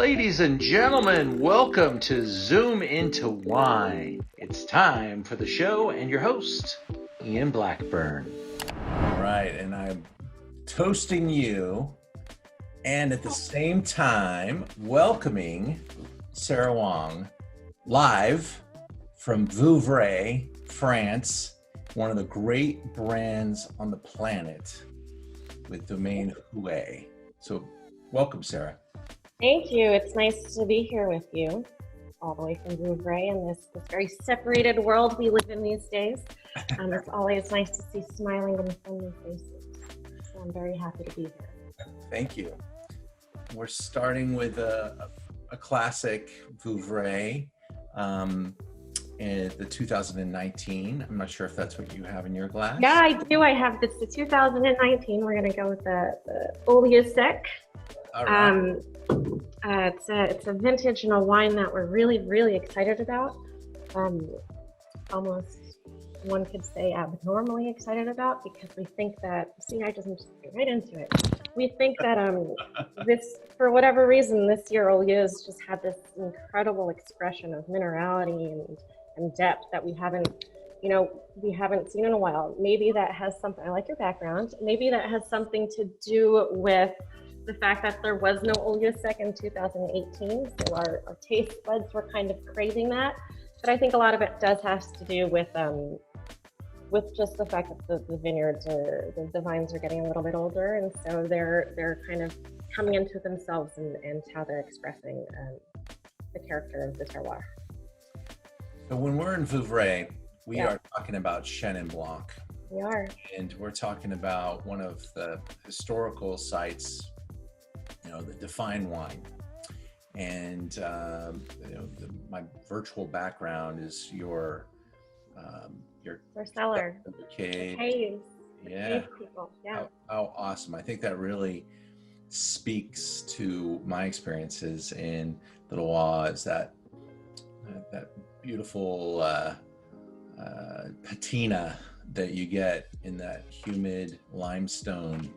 Ladies and gentlemen, welcome to Zoom into Wine. It's time for the show and your host, Ian Blackburn. All right, and I'm toasting you and at the same time welcoming Sarah Wang live from Vouvray, France, one of the great brands on the planet with Domaine Huet. So welcome, Sarah. Thank you. It's nice to be here with you, all the way from Vouvray in this very separated world we live in these days. It's always nice to see smiling and friendly faces. So I'm very happy to be here. Thank you. We're starting with a classic Vouvray, in the 2019. I'm not sure if that's what you have in your glass. Yeah, I do. I have this the 2019. We're going to go with the Olia Sec. All right. It's a vintage and a wine that we're really excited about. Almost one could say abnormally excited about, because we think that, I just get right into it. We think that this, for whatever reason, this year Olia's just had this incredible expression of minerality and depth that we haven't seen in a while. Maybe that has something, I like your background, maybe that has something to do with the fact that there was no Olia Sec in 2018, so our taste buds were kind of craving that. But I think a lot of it does have to do with just the fact that the vineyards the vines are getting a little bit older, and so they're kind of coming into themselves and how they're expressing the character of the terroir. So when we're in Vouvray, we are talking about Chenin Blanc. We are. And we're talking about one of the historical sites, the Define wine. And, my virtual background is your cellar. The cave. Caves. Yeah. Cave people. Yeah. How awesome. I think that really speaks to my experiences in the Loire, is that beautiful patina that you get in that humid limestone.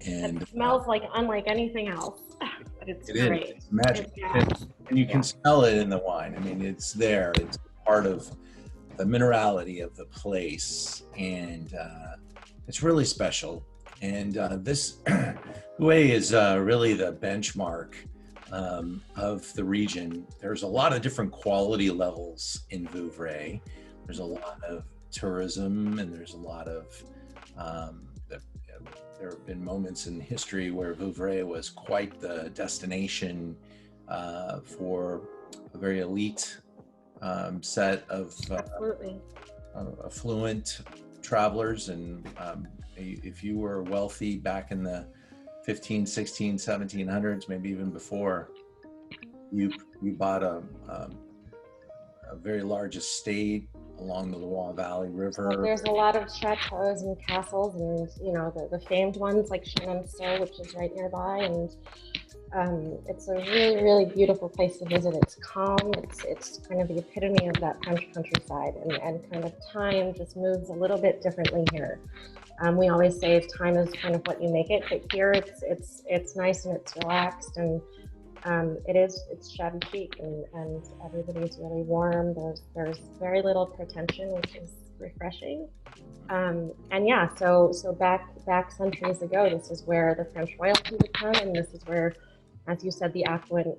And it smells like unlike anything else. But it's great. It's magic. And you can smell it in the wine. I mean, it's there. It's part of the minerality of the place. And it's really special. And this Huet is really the benchmark of the region. There's a lot of different quality levels in Vouvray. There's a lot of tourism, and there's a lot of there have been moments in history where Vouvray was quite the destination for a very elite set of affluent travelers. And if you were wealthy back in the 15, 16, 1700s, maybe even before, you bought a very large estate along the Loire Valley River. So there's a lot of chateaus and castles, and the famed ones like Chenonceau, which is right nearby, and it's a really beautiful place to visit. It's calm. It's kind of the epitome of that French countryside, and kind of time just moves a little bit differently here. We always say time is kind of what you make it, but here it's nice and it's relaxed, and it's shabby chic, and everybody's really warm. There's very little pretension, which is refreshing. So back centuries ago, this is where the French royalty would come, and this is where, as you said, the affluent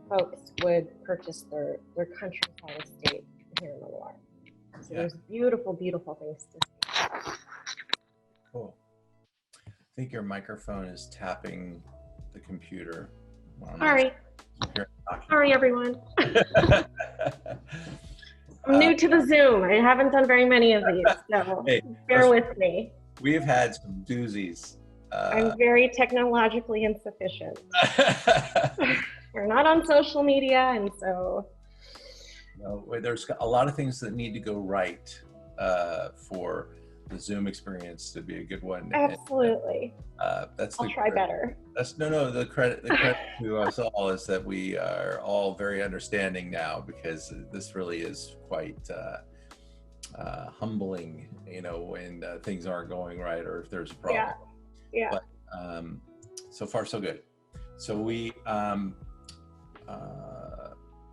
folks would purchase their countryside estate here in the Loire. So there's beautiful things to see. Cool. I think your microphone is tapping the computer. Sorry, everyone. I'm new to the Zoom. I haven't done very many of these, so bear with me. We have had some doozies. I'm very technologically insufficient. We're not on social media, and so... There's a lot of things that need to go right for the Zoom experience to be a good one. Absolutely. And, I'll try better. The credit to us all is that we are all very understanding now, because this really is quite humbling, when things aren't going right, or if there's a problem. Yeah. But so far so good. So we,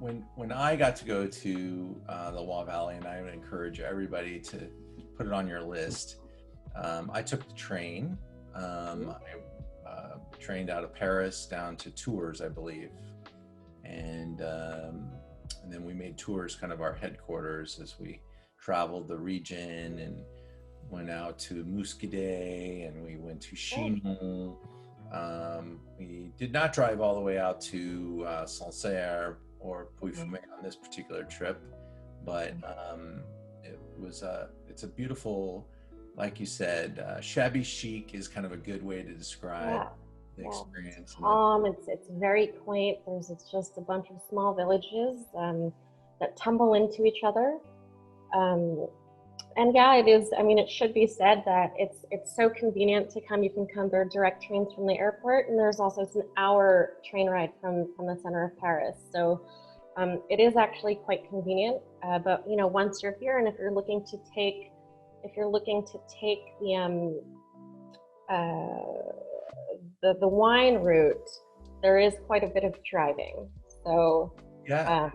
when I got to go to the Loire Valley, and I would encourage everybody to put it on your list. I took the train. I trained out of Paris down to Tours, I believe, and then we made Tours kind of our headquarters as we traveled the region and went out to Muscadet, and we went to Chinon. We did not drive all the way out to Sancerre or Puy-Fumé on this particular trip, but it's a beautiful, like you said, shabby chic is kind of a good way to describe the experience. It's calm. It's very quaint. It's just a bunch of small villages that tumble into each other. And yeah, it is. I mean, it should be said that it's so convenient to come. You can come. There are direct trains from the airport, and there's also an hour train ride from the center of Paris. So it is actually quite convenient. But you know, once you're here, and if you're looking to take the wine route, there is quite a bit of driving. So yeah.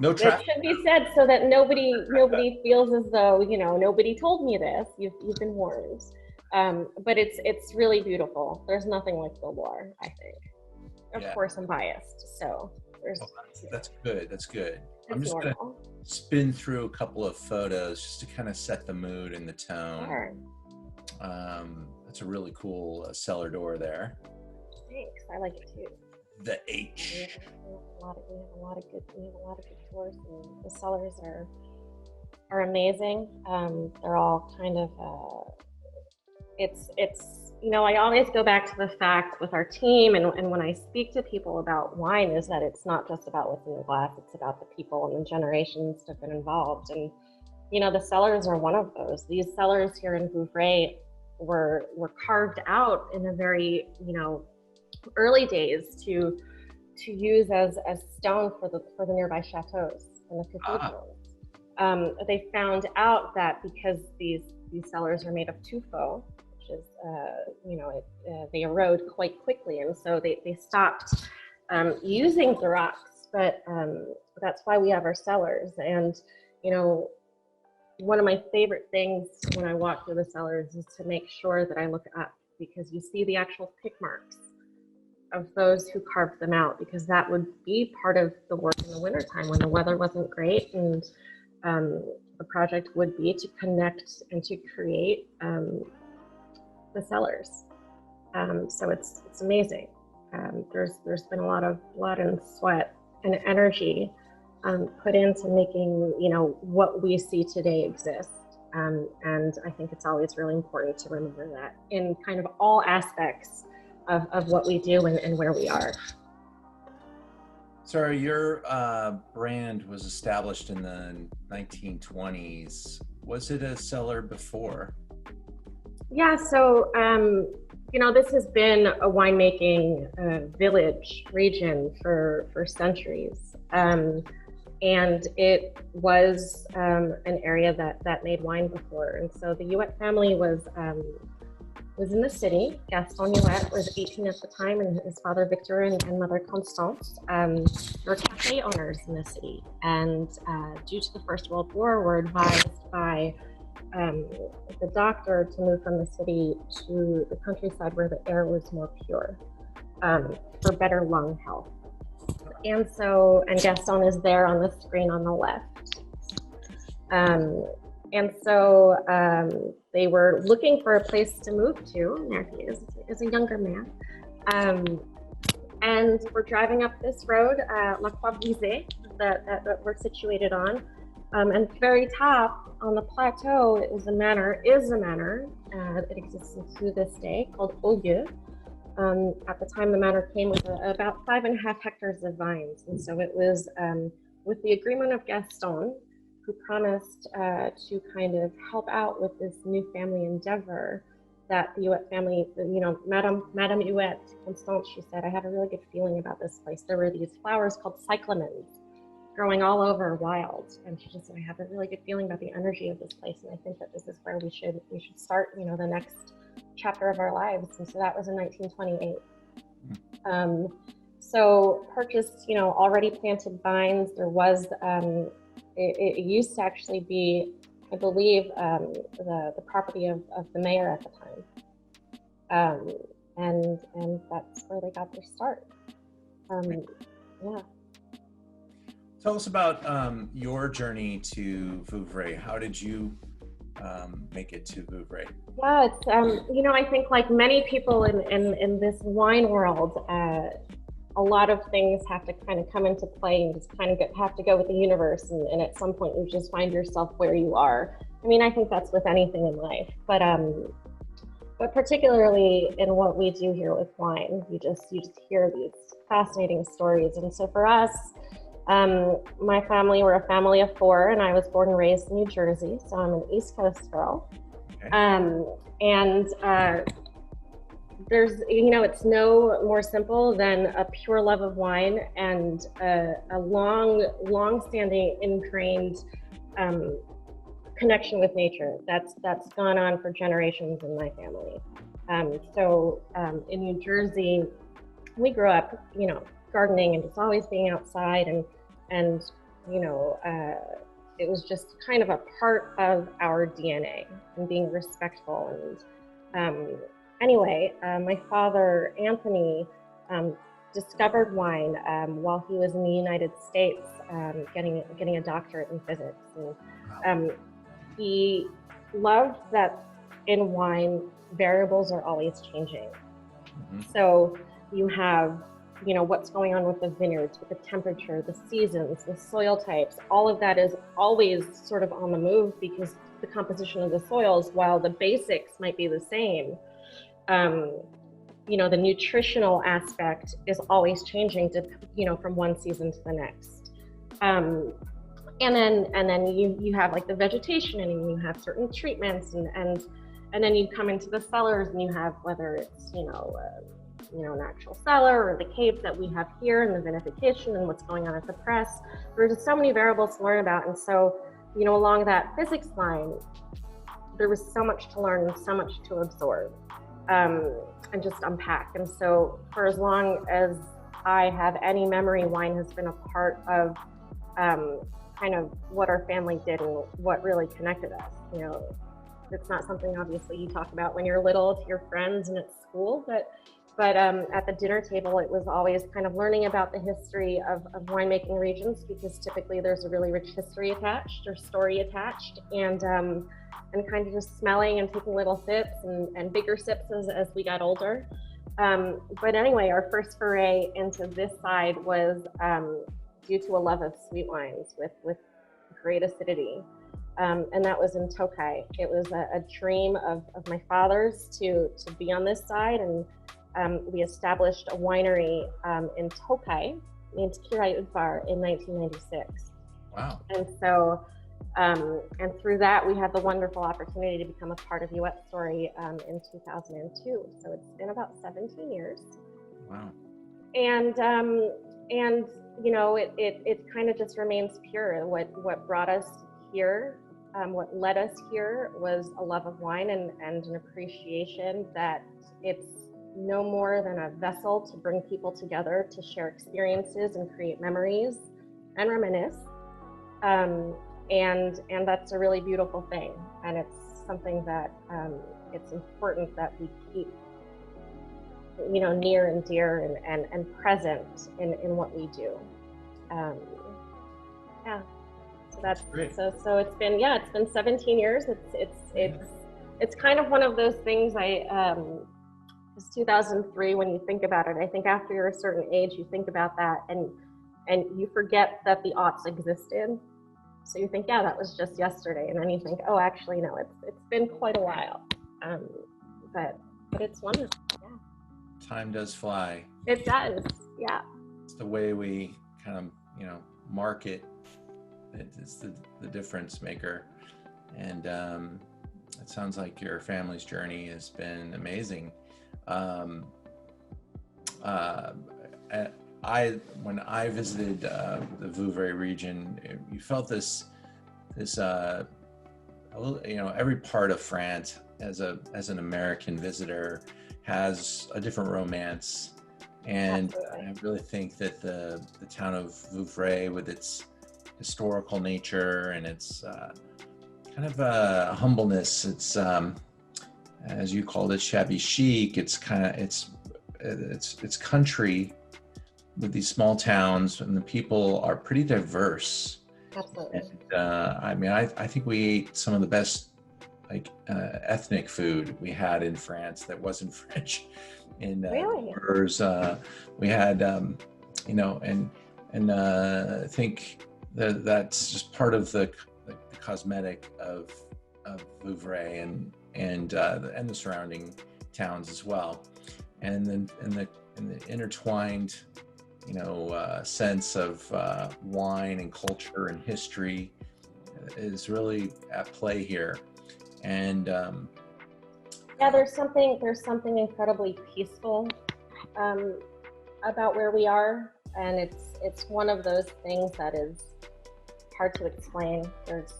No traffic. It should be said so that nobody feels as though, you know, nobody told me this. You've been warned. But it's really beautiful. There's nothing like the Loire, I think. Of course, I'm biased, so there's. That's good. That's good. I'm just normal. gonna spin through a couple of photos just to kind of set the mood and the tone. Sure. That's a really cool cellar door there. Thanks. I like it too. The H. We have a lot of good tours, and the cellars are amazing. They're all kind of it's you know, I always go back to the fact with our team and when I speak to people about wine is that it's not just about what's in the glass, it's about the people and the generations that have been involved. And you know, the cellars are one of those. These cellars here in Vouvray were carved out in a very, you know, early days to use as stone for the nearby chateaus and the cathedrals. They found out that because these cellars are made of tuffeau, which is you know, they erode quite quickly, and so they stopped using the rocks. But that's why we have our cellars. And you know, one of my favorite things when I walk through the cellars is to make sure that I look up, because you see the actual pick marks of those who carved them out, because that would be part of the work in the wintertime when the weather wasn't great. And the project would be to connect and to create the cellars. So it's amazing. There's been a lot of blood and sweat and energy put into making, you know, what we see today exist. And I think it's always really important to remember that in kind of all aspects of what we do and where we are. So your brand was established in the 1920s. Was it a cellar before? Yeah, so you know, this has been a winemaking village region for centuries. And it was an area that made wine before. And so the Huet family was in the city. Gaston Huet was 18 at the time, and his father Victor and mother Constance were cafe owners in the city. And due to the First World War, were advised by the doctor to move from the city to the countryside where the air was more pure for better lung health. And so, and Gaston is there on the screen on the left. And so they were looking for a place to move to, and there he is as a younger man. And we're driving up this road, La Croix Brisée, that we're situated on. And at the very top on the plateau is a manor that exists to this day, called Huet. At the time the manor came with about 5.5 hectares of vines. And so it was with the agreement of Gaston, who promised to kind of help out with this new family endeavor, that the Huet family, you know, Madame Huet, Constance, she said, I have a really good feeling about this place. There were these flowers called cyclamens growing all over wild. And she just said, I have a really good feeling about the energy of this place. And I think that this is where we should start, you know, the next chapter of our lives. And so that was in 1928. So purchased, already planted vines. There was, it used to actually be, I believe, the property of the mayor at the time. And that's where they got their start. Yeah. Tell us about your journey to Vouvray. How did you make it to Vouvray? Yeah, it's I think like many people in this wine world, a lot of things have to kind of come into play and just kind of have to go with the universe, and at some point you just find yourself where you are. I mean, I think that's with anything in life, but particularly in what we do here with wine, you just hear these fascinating stories. And so for us, my family, we're a family of four, and I was born and raised in New Jersey, so I'm an East Coast girl. Okay. And there's, it's no more simple than a pure love of wine and a long-standing, ingrained connection with nature that's gone on for generations in my family. So in New Jersey, we grew up, gardening and just always being outside, and it was just kind of a part of our DNA, and being respectful. And anyway, my father, Anthony, discovered wine while he was in the United States, getting a doctorate in physics. And he loved that in wine, variables are always changing. Mm-hmm. So you have, what's going on with the vineyards, with the temperature, the seasons, the soil types, all of that is always sort of on the move, because the composition of the soils, while the basics might be the same, the nutritional aspect is always changing from one season to the next. And then you have like the vegetation, and you have certain treatments, and then you come into the cellars, and you have, whether it's natural cellar or the caves that we have here, and the vinification and what's going on at the press. There's just so many variables to learn about, and so along that physics line, there was so much to learn and so much to absorb, and just unpack. And so for as long as I have any memory, wine has been a part of kind of what our family did and what really connected us. It's not something obviously you talk about when you're little to your friends and at school, but at the dinner table, it was always kind of learning about the history of winemaking regions, because typically there's a really rich history attached or story attached, and kind of just smelling and taking little sips and bigger sips as we got older. But anyway, our first foray into this side was due to a love of sweet wines with great acidity. And that was in Tokaj. It was a dream of my father's to be on this side, and we established a winery in Tokaj named Kirai Udvar in 1996. Wow. And so, and through that, we had the wonderful opportunity to become a part of Huet story in 2002. So it's been about 17 years. Wow. And it kind of just remains pure. What brought us here, what led us here, was a love of wine and an appreciation that it's no more than a vessel to bring people together to share experiences and create memories and reminisce. And that's a really beautiful thing. And it's something that it's important that we keep, near and dear and present in what we do. Yeah. So that's great. So it's been 17 years. It's kind of one of those things. It's 2003 when you think about it. I think after you're a certain age, you think about that and you forget that the aughts existed. So you think, yeah, that was just yesterday, and then you think, oh, actually, no, it's been quite a while. But it's wonderful. Yeah. Time does fly. It does. Yeah. It's the way we kind of, market. It's the difference maker. And it sounds like your family's journey has been amazing. When I visited the Vouvray region, you felt this every part of France as an American visitor has a different romance And Absolutely. I really think that the town of Vouvray, with its historical nature and its kind of humbleness, it's as you called it, shabby chic. It's kind of it's country with these small towns, and the people are pretty diverse. Absolutely. And I mean, I think we ate some of the best ethnic food we had in France that wasn't French. In Really? Burrs, we had I think that's just part of the cosmetic of Vouvray and the surrounding towns as well, and then in the intertwined sense of wine and culture and history is really at play here. And Yeah, there's something incredibly peaceful about where we are, and it's one of those things that is hard to explain. There's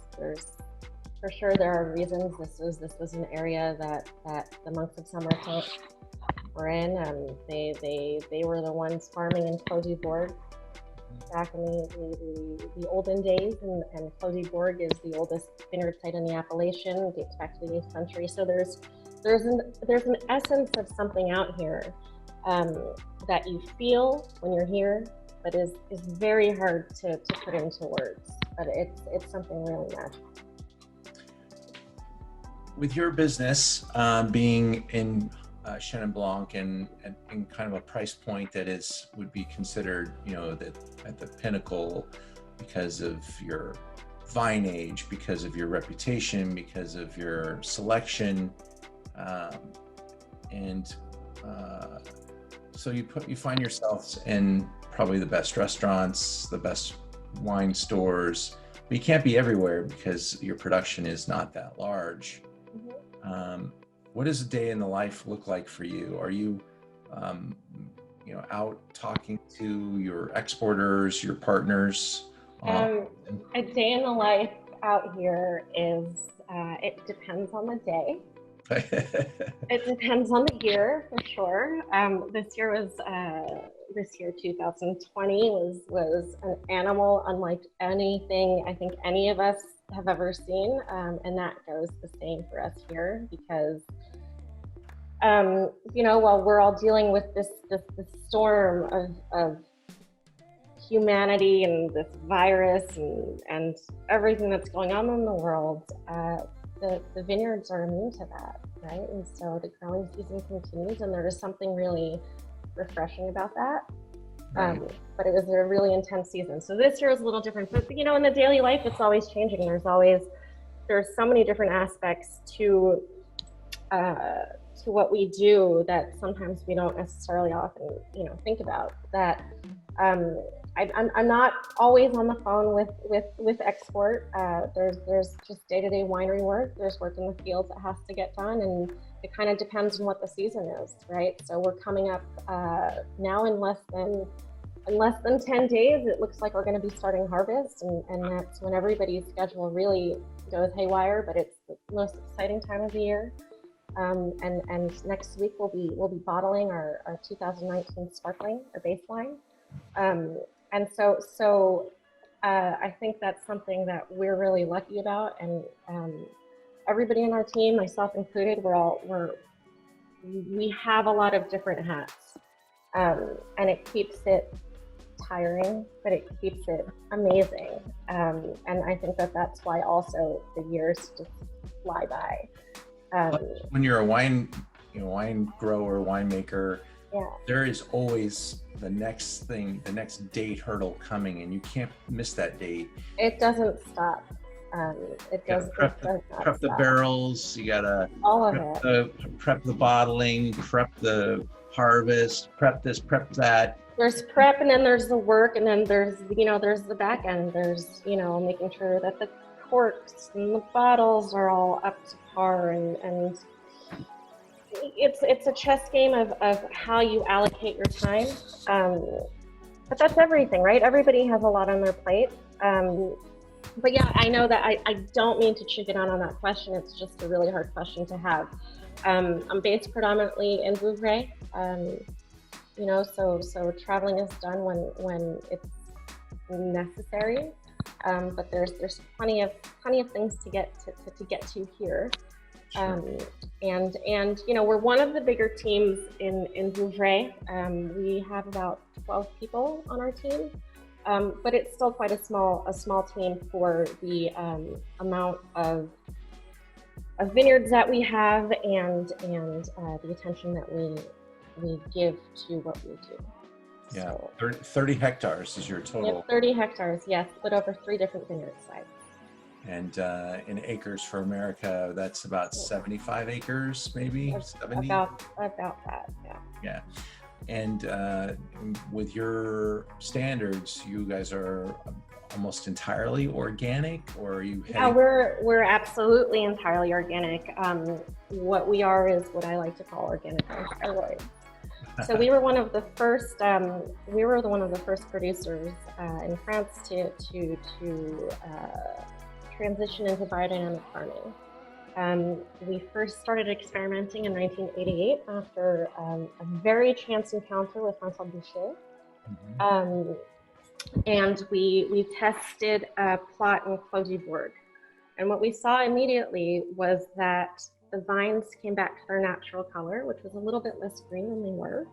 for sure there are reasons. This was an area that the monks of Samarkand were in. They were the ones farming in Clos Bourg back in the olden days, and Clos Bourg is the oldest vineyard site in the Appalachian, dates back to the 8th century. So there's an essence of something out here that you feel when you're here, but is very hard to put into words. But it's something really magical. With your business being in Chenin Blanc and kind of a price point that would be considered, at the pinnacle because of your vine age, because of your reputation, because of your selection, so you find yourselves in probably the best restaurants, the best wine stores, but you can't be everywhere because your production is not that large. What does a day in the life look like for you? Are you, out talking to your exporters, your partners? A day in the life out here is, it depends on the day. It depends on the year, for sure. This year 2020 was an animal unlike anything I think any of us have ever seen, and that goes the same for us here because while we're all dealing with this storm of humanity and this virus and everything that's going on in the world, the vineyards are immune to that, right? And so the growing season continues, and there is something really refreshing about that. Right. But it was a really intense season. So this year is a little different. But in the daily life, it's always changing. There's so many different aspects to what we do that sometimes we don't necessarily often think about. That I'm not always on the phone with export. There's just day-to-day winery work. There's work in the fields that has to get done, and it kind of depends on what the season is, right? So we're coming up now in less than 10 days. It looks like we're going to be starting harvest, and that's when everybody's schedule really goes haywire. But it's the most exciting time of the year. And next week we'll be bottling our 2019 sparkling, our baseline. And so I think that's something that we're really lucky about, and everybody in our team, myself included, we have a lot of different hats, and it keeps it tiring, but it keeps it amazing. And I think that's why also the years just fly by. When you're a wine grower, winemaker, yeah, there is always the next date hurdle coming, and you can't miss that date. It doesn't stop. It does not prep the barrels. You gotta all of it. Prep the bottling, prep the harvest, prep this, prep that. There's prep, and then there's the work, and then there's the back end. There's making sure that the corks and the bottles are all up to par, and it's a chess game of how you allocate your time. But that's everything, right? Everybody has a lot on their plate. But yeah, I know that I don't mean to check it on that question. It's just a really hard question to have. I'm based predominantly in Vouvray. So traveling is done when it's necessary. But there's plenty of things to get to here. Sure. And we're one of the bigger teams in Vouvray. We have about 12 people on our team, but it's still quite a small team for the amount of vineyards that we have and the attention that we give to what we do. Yeah, So, 30 hectares is your total. we have 30 hectares, yes, split over 3 different vineyard sites. And in acres for America, that's about 75 acres, maybe 70. About that, yeah. Yeah, and with your standards, you guys are almost entirely organic, or are you? Yeah, we're absolutely entirely organic. What we are is what I like to call organic on steroids. So we were one of the first. We were one of the first producers in France to transition into biodynamic farming. We first started experimenting in 1988 after a very chance encounter with Francois Boucher. Mhm. And we tested a plot in Clos du Bourg. And what we saw immediately was that the vines came back to their natural color, which was a little bit less green than they were.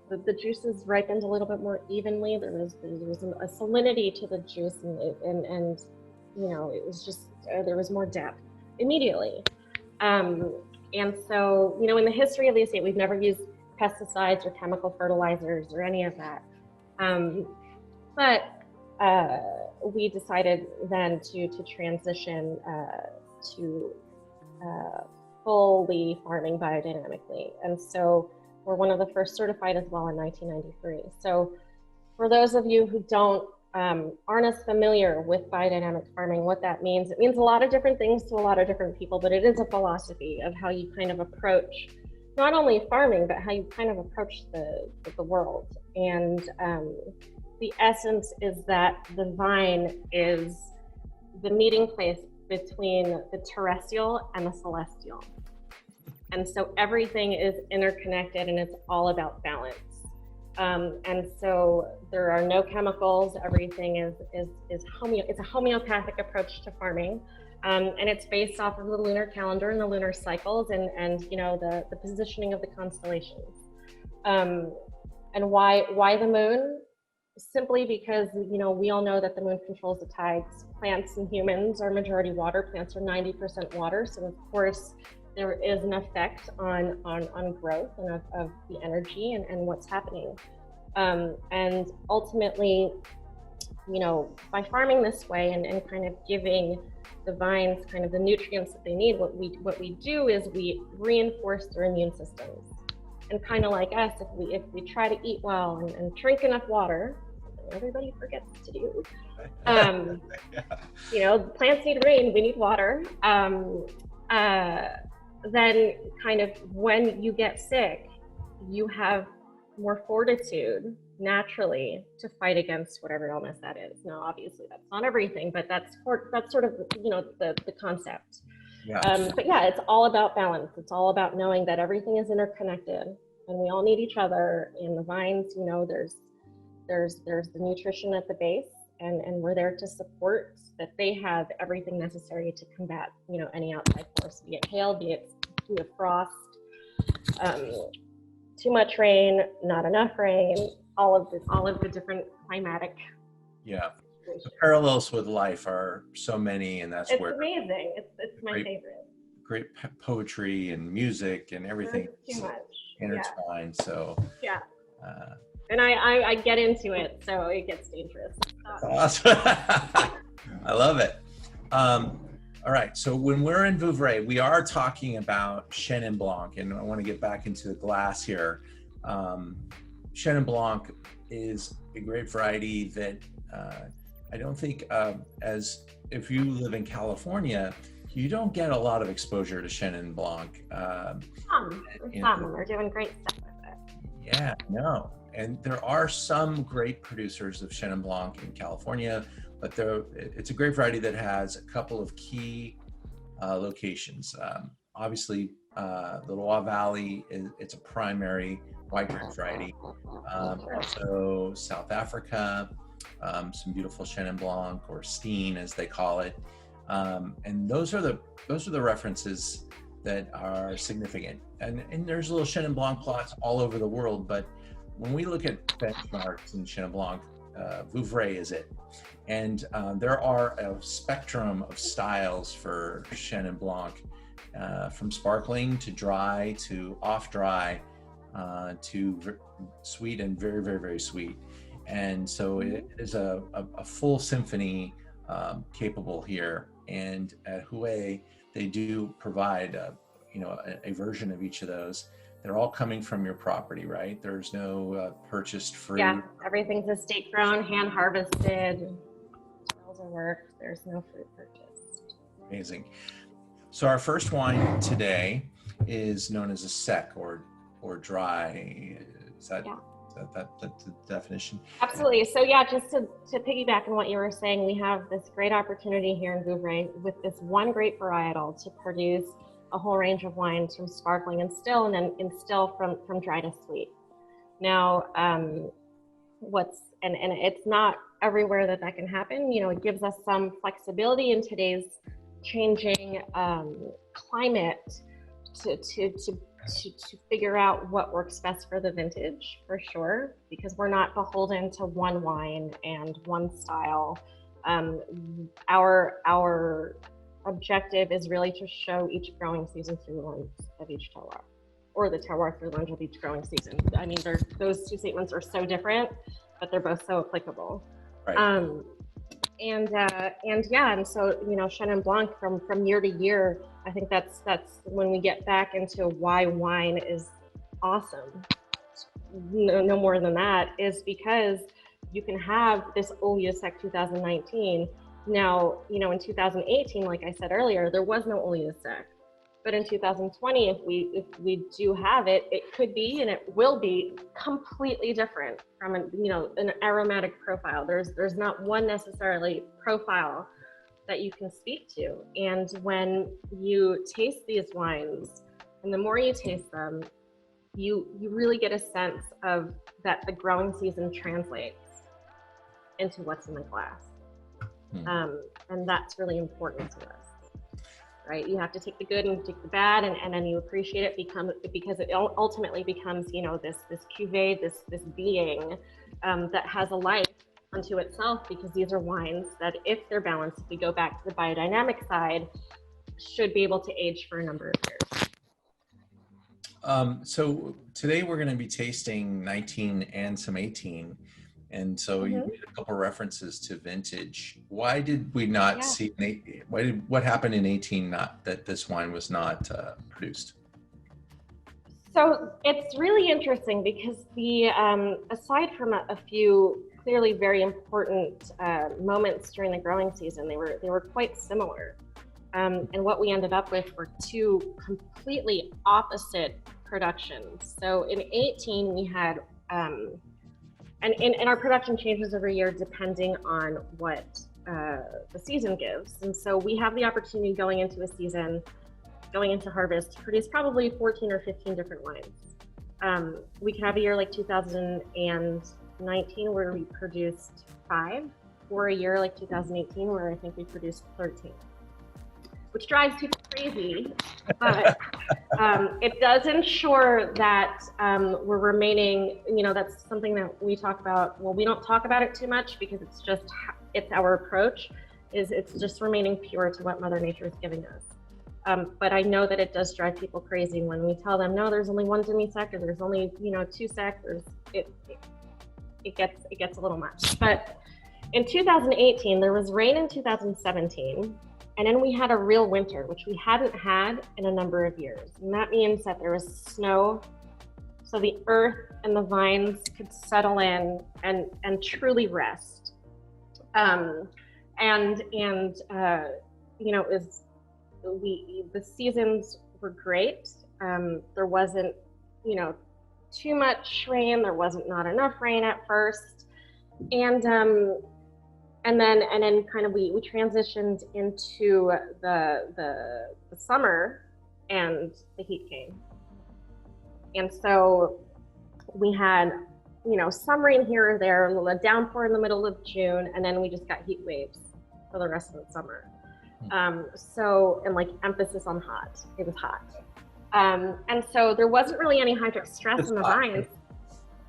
The juices ripened a little bit more evenly. There was a salinity to the juice, and it was just there was more depth immediately. And so, in the history of the estate, we've never used pesticides or chemical fertilizers or any of that. But we decided then to transition to fully farming biodynamically. And so we're one of the first certified as well in 1993. So for those of you who aren't as familiar with biodynamic farming, what that means, it means a lot of different things to a lot of different people, but it is a philosophy of how you kind of approach not only farming, but how you kind of approach the world. And the essence is that the vine is the meeting place between the terrestrial and the celestial. And so everything is interconnected and it's all about balance. And so there are no chemicals. Everything is it's a homeopathic approach to farming. And it's based off of the lunar calendar and the lunar cycles and the positioning of the constellations. And why the moon? Simply because we all know that the moon controls the tides. Plants and humans are majority water. Plants are 90% water. So of course there is an effect on growth and of the energy and what's happening. And ultimately, by farming this way and kind of giving the vines kind of the nutrients that they need, what we do is we reinforce their immune systems. And kind of like us, if we try to eat well and drink enough water, something everybody forgets to do. Plants need rain, we need water. Then kind of when you get sick, you have more fortitude naturally to fight against whatever illness that is. Now, obviously, that's not everything, but that's sort of the concept. Yeah. But yeah, it's all about balance. It's all about knowing that everything is interconnected, and we all need each other. In the vines, there's the nutrition at the base, and we're there to support that they have everything necessary to combat any outside force, be it hail, be it frost, too much rain, not enough rain, all of the different climatic. Yeah, the parallels with life are so many, and that's where it's amazing. It's my favorite. Great poetry and music and everything too much intertwined. Yeah. So yeah. And I get into it, so it gets dangerous. Awesome. I love it. All right, so when we're in Vouvray, we are talking about Chenin Blanc, and I want to get back into the glass here. Chenin Blanc is a grape variety that I don't think, as if you live in California, you don't get a lot of exposure to Chenin Blanc. Some are doing great stuff with it. Yeah, no. And there are some great producers of Chenin Blanc in California, but it's a grape variety that has a couple of key locations. Obviously, The Loire Valley it's a primary white grape variety. Also South Africa, some beautiful Chenin Blanc or Steen as they call it, and those are the references that are significant. And there's little Chenin Blanc plots all over the world, but when we look at benchmarks in Chenin Blanc, Vouvray is it. And there are a spectrum of styles for Chenin Blanc, from sparkling to dry to off dry, to sweet and very, very, very sweet. And so it is a full symphony capable here. And at Huet, they do provide a version of each of those. They're all coming from your property, right? There's no purchased fruit. Yeah, everything's estate grown, hand harvested. Smells are worked. There's no fruit purchased. Amazing. So our first wine today is known as a sec or dry. Is that that's the definition? Absolutely. So yeah, just to piggyback on what you were saying, we have this great opportunity here in Vouvray with this one grape varietal to produce a whole range of wines from sparkling and still, and then in still from dry to sweet. Now, and it's not everywhere that can happen. It gives us some flexibility in today's changing climate to figure out what works best for the vintage, for sure, because we're not beholden to one wine and one style. Our objective is really to show each growing season through the lens of each terroir, or the terroir through the lens of each growing season. I mean, those two statements are so different, but they're both so applicable. Right. And so Chenin Blanc from year to year, I think that's when we get back into why wine is awesome. No more than that, is because you can have this Olio Sec 2019. Now, in 2018, like I said earlier, there was no Olio Sec. But in 2020, if we do have it, it could be, and it will be, completely different from an aromatic profile. There's not one necessarily profile that you can speak to. And when you taste these wines, and the more you taste them, you really get a sense of that the growing season translates into what's in the glass. And that's really important to us. Right, you have to take the good and take the bad, and then you appreciate it because it ultimately becomes this cuvee, this being that has a life unto itself, because these are wines that, if they're balanced, if we go back to the biodynamic side, should be able to age for a number of years. So today we're going to be tasting 19 and some 18. And so you made a couple references to vintage. Why did we not see? What happened in 18 that this wine was not produced? So it's really interesting because the aside from a few clearly very important moments during the growing season, they were quite similar. And what we ended up with were two completely opposite productions. So in 18 we had. And our production changes every year depending on what the season gives. And so we have the opportunity going into a season, going into harvest, to produce probably 14 or 15 different wines. We could have a year like 2019 where we produced 5, or a year like 2018 where I think we produced 13. Which drives people crazy, but it does ensure that we're remaining, that's something that we talk about. Well, we don't talk about it too much because it's our approach, it's just remaining pure to what Mother Nature is giving us. But I know that it does drive people crazy when we tell them, no, there's only one demi-sec, or there's only, 2 sec, it gets a little much. But in 2018, there was rain in 2017. And then we had a real winter, which we hadn't had in a number of years. And that means that there was snow, so the earth and the vines could settle in and truly rest. The seasons were great. There wasn't, too much rain. There wasn't not enough rain at first. And then kind of we transitioned into the summer, and the heat came. And so we had, some rain here or there, a downpour in the middle of June, and then we just got heat waves for the rest of the summer. And like emphasis on hot. It was hot. And so there wasn't really any hydric stress in the vines.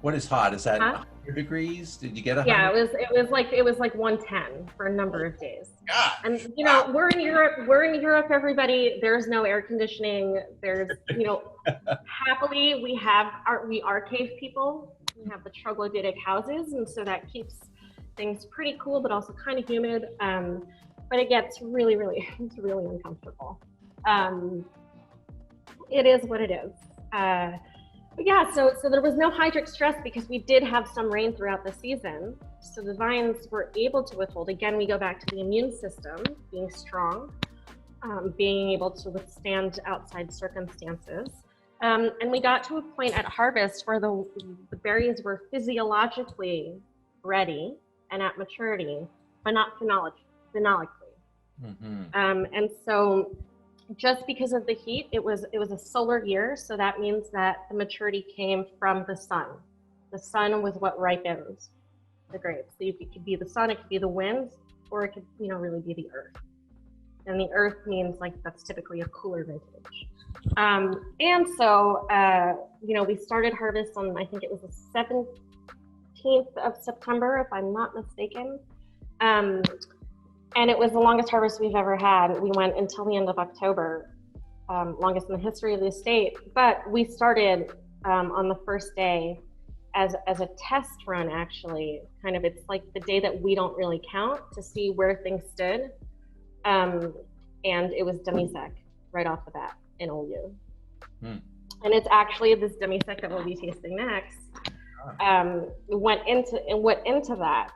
What is hot? Is that 100 degrees? Did you get 100? Yeah, it was like 110 for a number of days. God. And we're in Europe, everybody. There's no air conditioning. There's, happily we are cave people. We have the troglodytic houses, and so that keeps things pretty cool, but also kind of humid. But it gets really, it's really uncomfortable. It is what it is. But yeah, so there was no hydric stress because we did have some rain throughout the season. So the vines were able to withhold. Again, we go back to the immune system being strong, being able to withstand outside circumstances. And we got to a point at harvest where the berries were physiologically ready and at maturity, but not phenolically. Mm-hmm. And so just because of the heat, it was a solar year, so that means that the maturity came from the sun. The sun was what ripened the grapes. So it could be the sun, it could be the wind, or it could, really be the earth. And the earth means like that's typically a cooler vintage. And so, we started harvest on, I think it was the 17th of September, if I'm not mistaken. And it was the longest harvest we've ever had. We went until the end of October, longest in the history of the estate. But we started on the first day as a test run, actually. Kind of, it's like the day that we don't really count to see where things stood. And it was demi-sec right off the bat in Old And it's actually this demi-sec that we'll be tasting next. Went into that.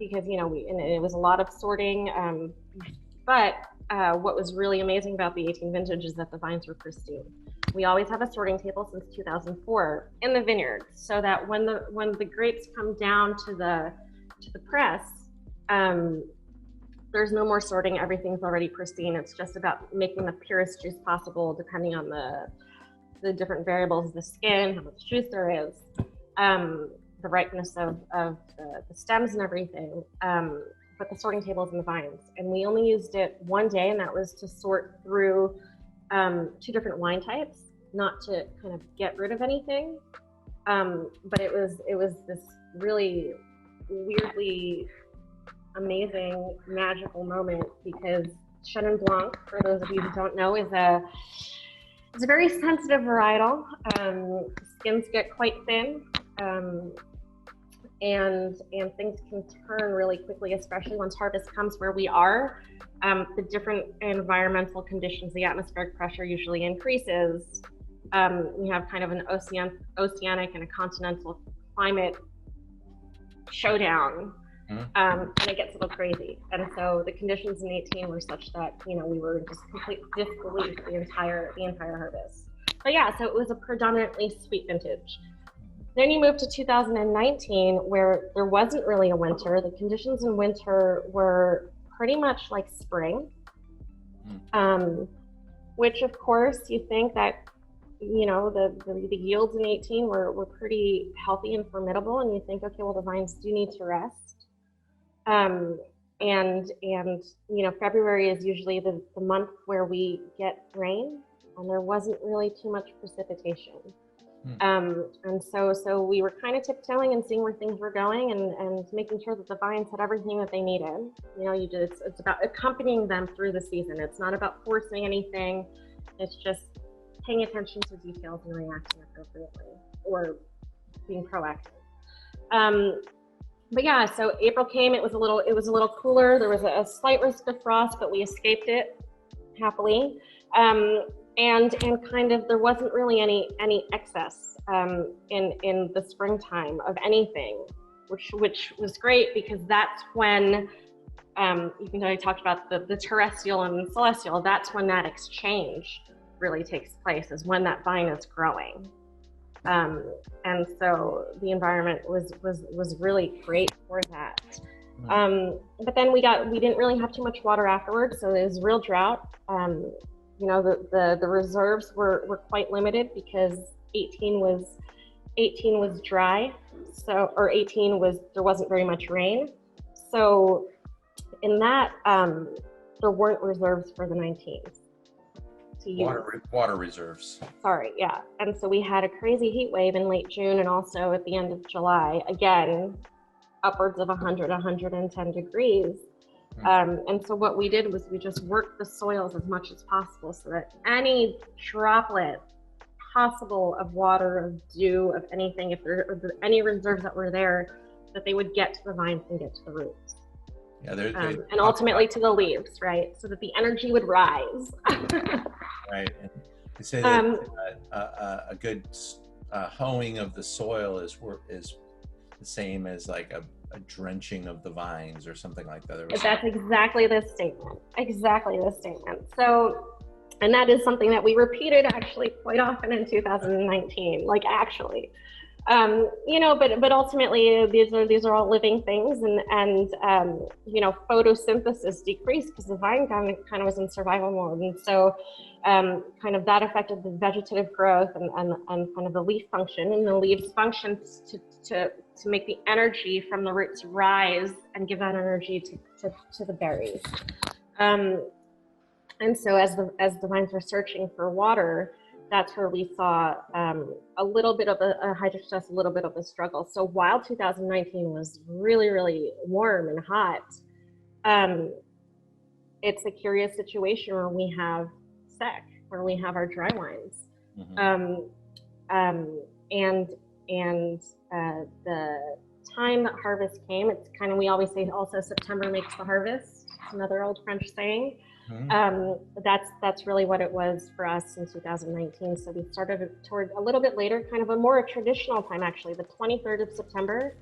Because and it was a lot of sorting, but what was really amazing about the 18 vintage is that the vines were pristine. We always have a sorting table since 2004 in the vineyard, so that when the grapes come down to the press, there's no more sorting. Everything's already pristine. It's just about making the purest juice possible, depending on the different variables, the skin, how much juice there is. The ripeness of the stems and everything, but the sorting table is in the vines. And we only used it one day, and that was to sort through 2 different wine types, not to kind of get rid of anything. But it was this really weirdly amazing, magical moment, because Chenin Blanc, for those of you who don't know, is a very sensitive varietal. Skins get quite thin. And things can turn really quickly, especially once harvest comes where we are. The different environmental conditions, the atmospheric pressure usually increases. We have kind of an oceanic and a continental climate showdown, and it gets a little crazy. And so the conditions in 18 were such that we were in just complete disbelief the entire harvest. But yeah, so it was a predominantly sweet vintage. Then you move to 2019, where there wasn't really a winter. The conditions in winter were pretty much like spring, which of course you think that, the yields in 18 were pretty healthy and formidable, and you think, okay, well, the vines do need to rest. And February is usually the month where we get rain, and there wasn't really too much precipitation. And so we were kind of tiptoeing and seeing where things were going, and making sure that the vines had everything that they needed. It's about accompanying them through the season. It's not about forcing anything. It's just paying attention to details and reacting appropriately, or being proactive. But yeah, so April came. It was a little cooler. There was a slight risk of frost, but we escaped it happily. And kind of there wasn't really any excess in the springtime of anything, which was great, because that's when even though I talked about the terrestrial and celestial, that's when that exchange really takes place, is when that vine is growing. And so the environment was really great for that. But then we didn't really have too much water afterwards, so it was real drought. you know, the reserves were quite limited because 18 was dry, so, or 18 was, there wasn't very much rain. So in that, there weren't reserves for the 19s to use. Water reserves. Sorry, yeah. And so we had a crazy heat wave in late June and also at the end of July, again, upwards of 100, 110 degrees. And so what we did was we just worked the soils as much as possible so that any droplet possible of water, of dew, of anything, if there are any reserves that were there, that they would get to the vines and get to the roots. Yeah, and ultimately to the leaves, right? So that the energy would rise. Right. And they say that a good hoeing of the soil is the same as like a drenching of the vines or something like that. That's exactly the statement. Exactly the statement. So, and that is something that we repeated actually quite often in 2019, like actually. You know, but ultimately these are all living things, and you know, photosynthesis decreased because the vine kind of was in survival mode, and so kind of that affected the vegetative growth and kind of the leaf function, and the leaves function to make the energy from the roots rise and give that energy to the berries. And so as the vines were searching for water, that's where we saw a little bit of a hydrostress, a little bit of a struggle. So while 2019 was really, really warm and hot, it's a curious situation where we have sec, where we have our dry wines. And the time that harvest came, it's kind of, we always say also September makes the harvest. It's another old French saying. That's really what it was for us in 2019. So we started toward a little bit later, kind of a more traditional time, actually, the 23rd of September.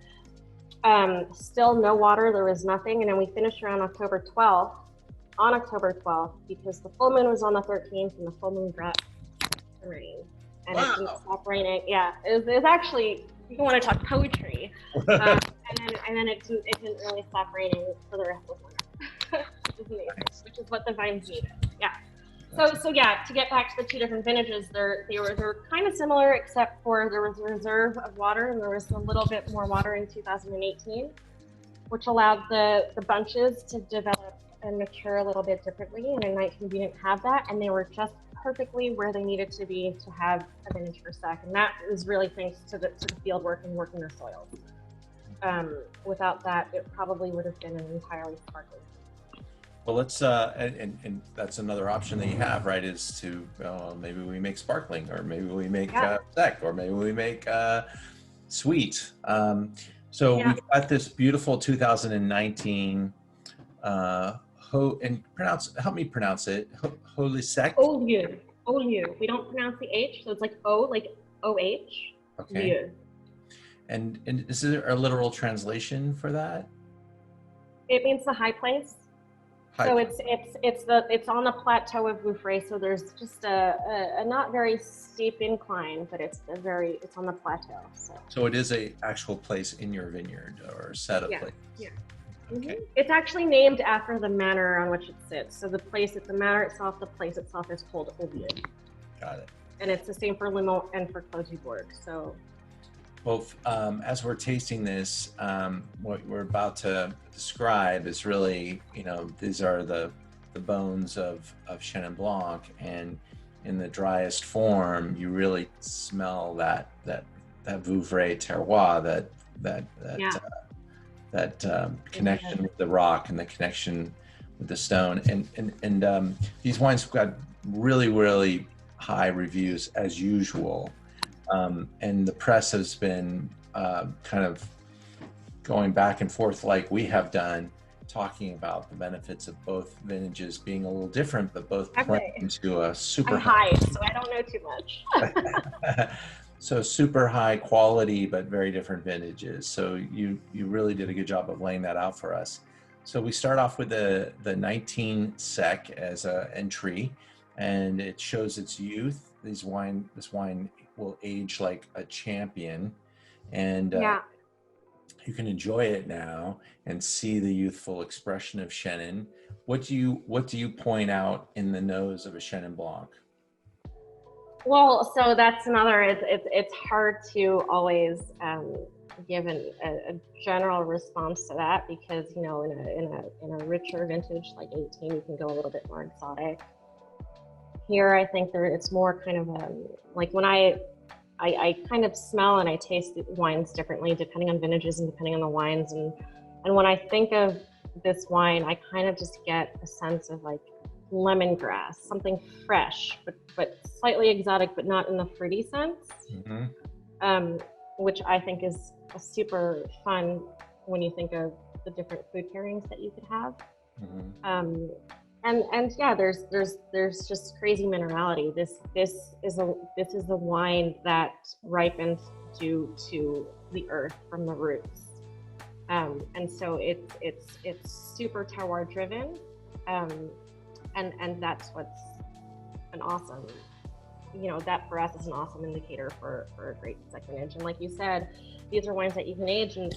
Still no water, there was nothing. And then we finished around October 12th, on October 12th, because the full moon was on the 13th and the full moon brought the rain. And it didn't stop raining. Yeah, it was actually, you want to talk poetry. And then it didn't really stop raining for the rest of the winter. Which is what the vines needed. Yeah. So yeah, to get back to the two different vintages, they were kind of similar, except for there was a reserve of water and there was a little bit more water in 2018, which allowed the bunches to develop and mature a little bit differently. And in 19 we didn't have that, and they were just perfectly where they needed to be to have a vintage for sec. And that is really thanks to the field work and working the soils. Without that, it probably would have been an entirely sparkling. Well, let's and that's another option that you have, right? Is to maybe we make sparkling, or maybe we make sec, or maybe we make sweet. So we've got this beautiful 2019 help me pronounce it. Holy sec. Olieu. We don't pronounce the H, so it's like O, like OH. Okay. Lieu. And is there a literal translation for that? It means the high place. So it's on the plateau of Vouvray. So there's just a not very steep incline, but it's on the plateau. So it is a actual place in your vineyard or set of places. Yeah. Okay. It's actually named after the manor on which it sits. So the manor itself, the place itself is called Olieu. Got it. And it's the same for Limon and for Clos-du-Bourg. So. Well, as we're tasting this, what we're about to describe is really, these are the bones of Chenin Blanc, and in the driest form, you really smell that Vouvray terroir, that connection with the rock and the connection with the stone, and these wines have got really, really high reviews as usual. And the press has been kind of going back and forth like we have done, talking about the benefits of both vintages being a little different, but both playing into a super high. So I don't know too much. So super high quality, but very different vintages. So you really did a good job of laying that out for us. So we start off with the 19 sec as an entry, and it shows its youth. This wine will age like a champion, and you can enjoy it now and see the youthful expression of Chenin. What do you point out in the nose of a Chenin Blanc? Well, so that's another. It's hard to always give a general response to that, because in a richer vintage like 18, you can go a little bit more exotic. Here, I think it's more kind of like when I kind of smell and I taste the wines differently depending on vintages and depending on the wines, and when I think of this wine, I kind of just get a sense of like lemongrass, something fresh, but slightly exotic, but not in the fruity sense, which I think is super fun when you think of the different food pairings that you could have. And yeah, there's just crazy minerality. This is a wine that ripens due to the earth from the roots, and so it's super terroir driven. And that's what's an awesome, that for us is an awesome indicator for a great second vintage. And like you said, these are wines that you can age, and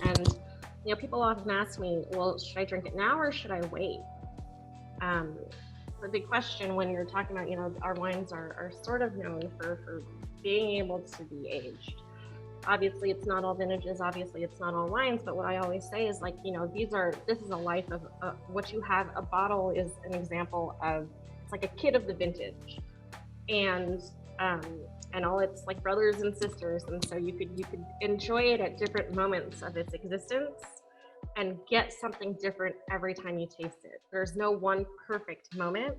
people often ask me, well, should I drink it now or should I wait? The big question when you're talking about, our wines are sort of known for being able to be aged. Obviously, it's not all vintages. Obviously, it's not all wines. But what I always say is, like, this is a life of what you have. A bottle is an example of, it's like a kid of the vintage, and all its like brothers and sisters. And so you could enjoy it at different moments of its existence, and get something different every time you taste it. There's no one perfect moment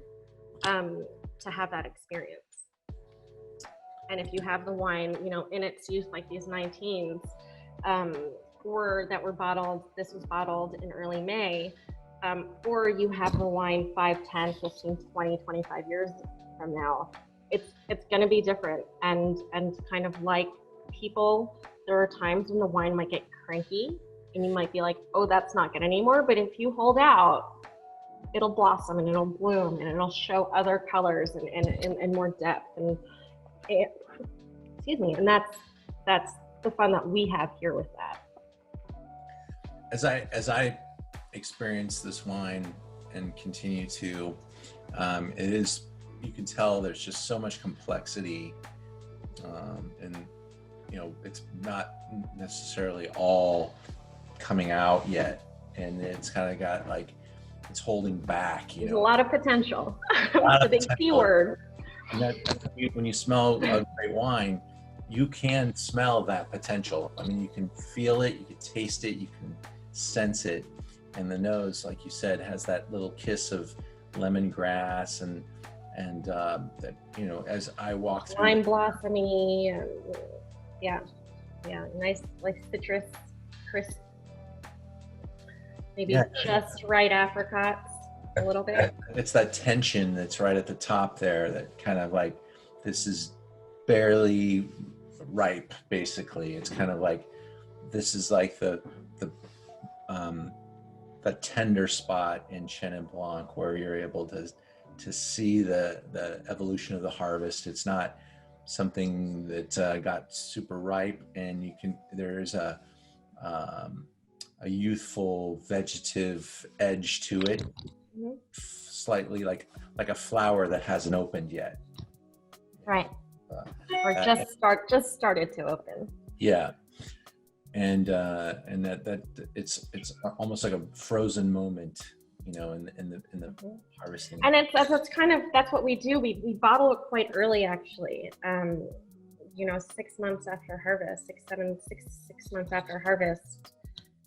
to have that experience. And if you have the wine, in its youth, like these 19s, or that were bottled, this was bottled in early May, or you have the wine 5, 10, 15, 20, 25 years from now, it's going to be different. And kind of like people, there are times when the wine might get cranky, and you might be like, oh, that's not good anymore. But if you hold out, it'll blossom and it'll bloom and it'll show other colors and more depth. And excuse me, and that's the fun that we have here with that. As I experience this wine and continue to, it is, you can tell there's just so much complexity, and it's not necessarily all coming out yet, and it's kind of got like, it's holding back. There's a lot of potential. It's a big keyword. And when you smell a great wine, you can smell that potential. I mean, you can feel it, you can taste it, you can sense it. And the nose, like you said, has that little kiss of lemongrass and that, as I walk through. Lime blossomy, yeah, nice, like citrus, crisp, maybe just right apricots. A little bit. It's that tension that's right at the top there, that kind of like, this is barely ripe, basically. It's kind of like, this is like the tender spot in Chenin Blanc where you're able to see the evolution of the harvest. It's not something that got super ripe, and there's a youthful vegetative edge to it. Slightly like a flower that hasn't opened yet, right? Or just started to open. Yeah, and that it's almost like a frozen moment, in the harvesting. And that's what we do. We bottle it quite early, actually. 6 months after harvest, 6 months after harvest.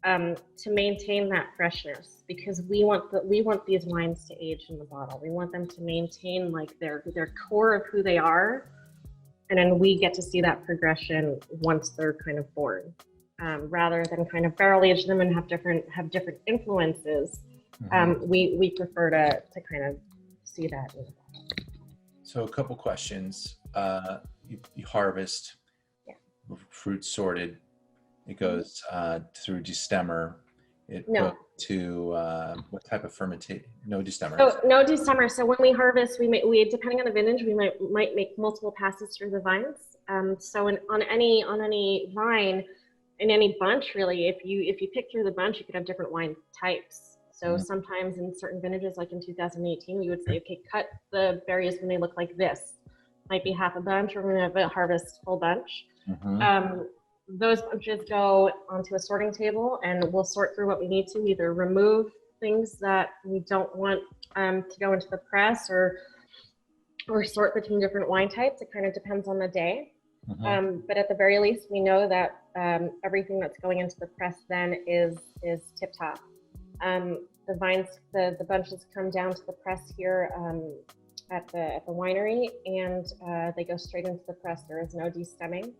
To maintain that freshness, because we want these wines to age in the bottle. We want them to maintain like their core of who they are, and then we get to see that progression once they're kind of born, rather than kind of barrel age them and have different influences. We prefer to kind of see that in the bottle. So a couple questions. You harvest, fruit sorted. It goes through destemmer. Goes to what type of fermentation? No destemmer. So no destemmer. So when we harvest, we depending on the vintage, we might make multiple passes through the vines. So on any vine, in any bunch really, if you pick through the bunch, you could have different wine types. So sometimes in certain vintages, like in 2018, we would say, okay, cut the berries when they look like this. Might be half a bunch, or we're going to harvest full bunch. Those bunches go onto a sorting table, and we'll sort through what we need to, either remove things that we don't want to go into the press, or sort between different wine types. It kind of depends on the day. But at the very least, we know that everything that's going into the press then is tip top. The vines, the bunches come down to the press here at the winery, and they go straight into the press. There is no destemming.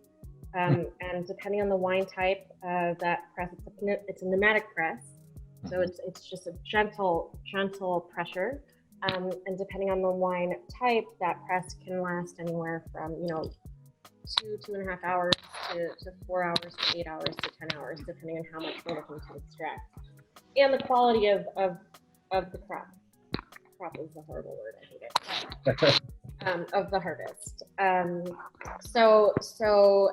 And depending on the wine type, that press, it's a pneumatic press. So it's just a gentle pressure. And depending on the wine type, that press can last anywhere from, 2.5 hours to 4 hours to 8 hours to 10 hours, depending on how much we're looking to extract. And the quality of the crop. Crop is a horrible word, I hate it. Of the harvest. So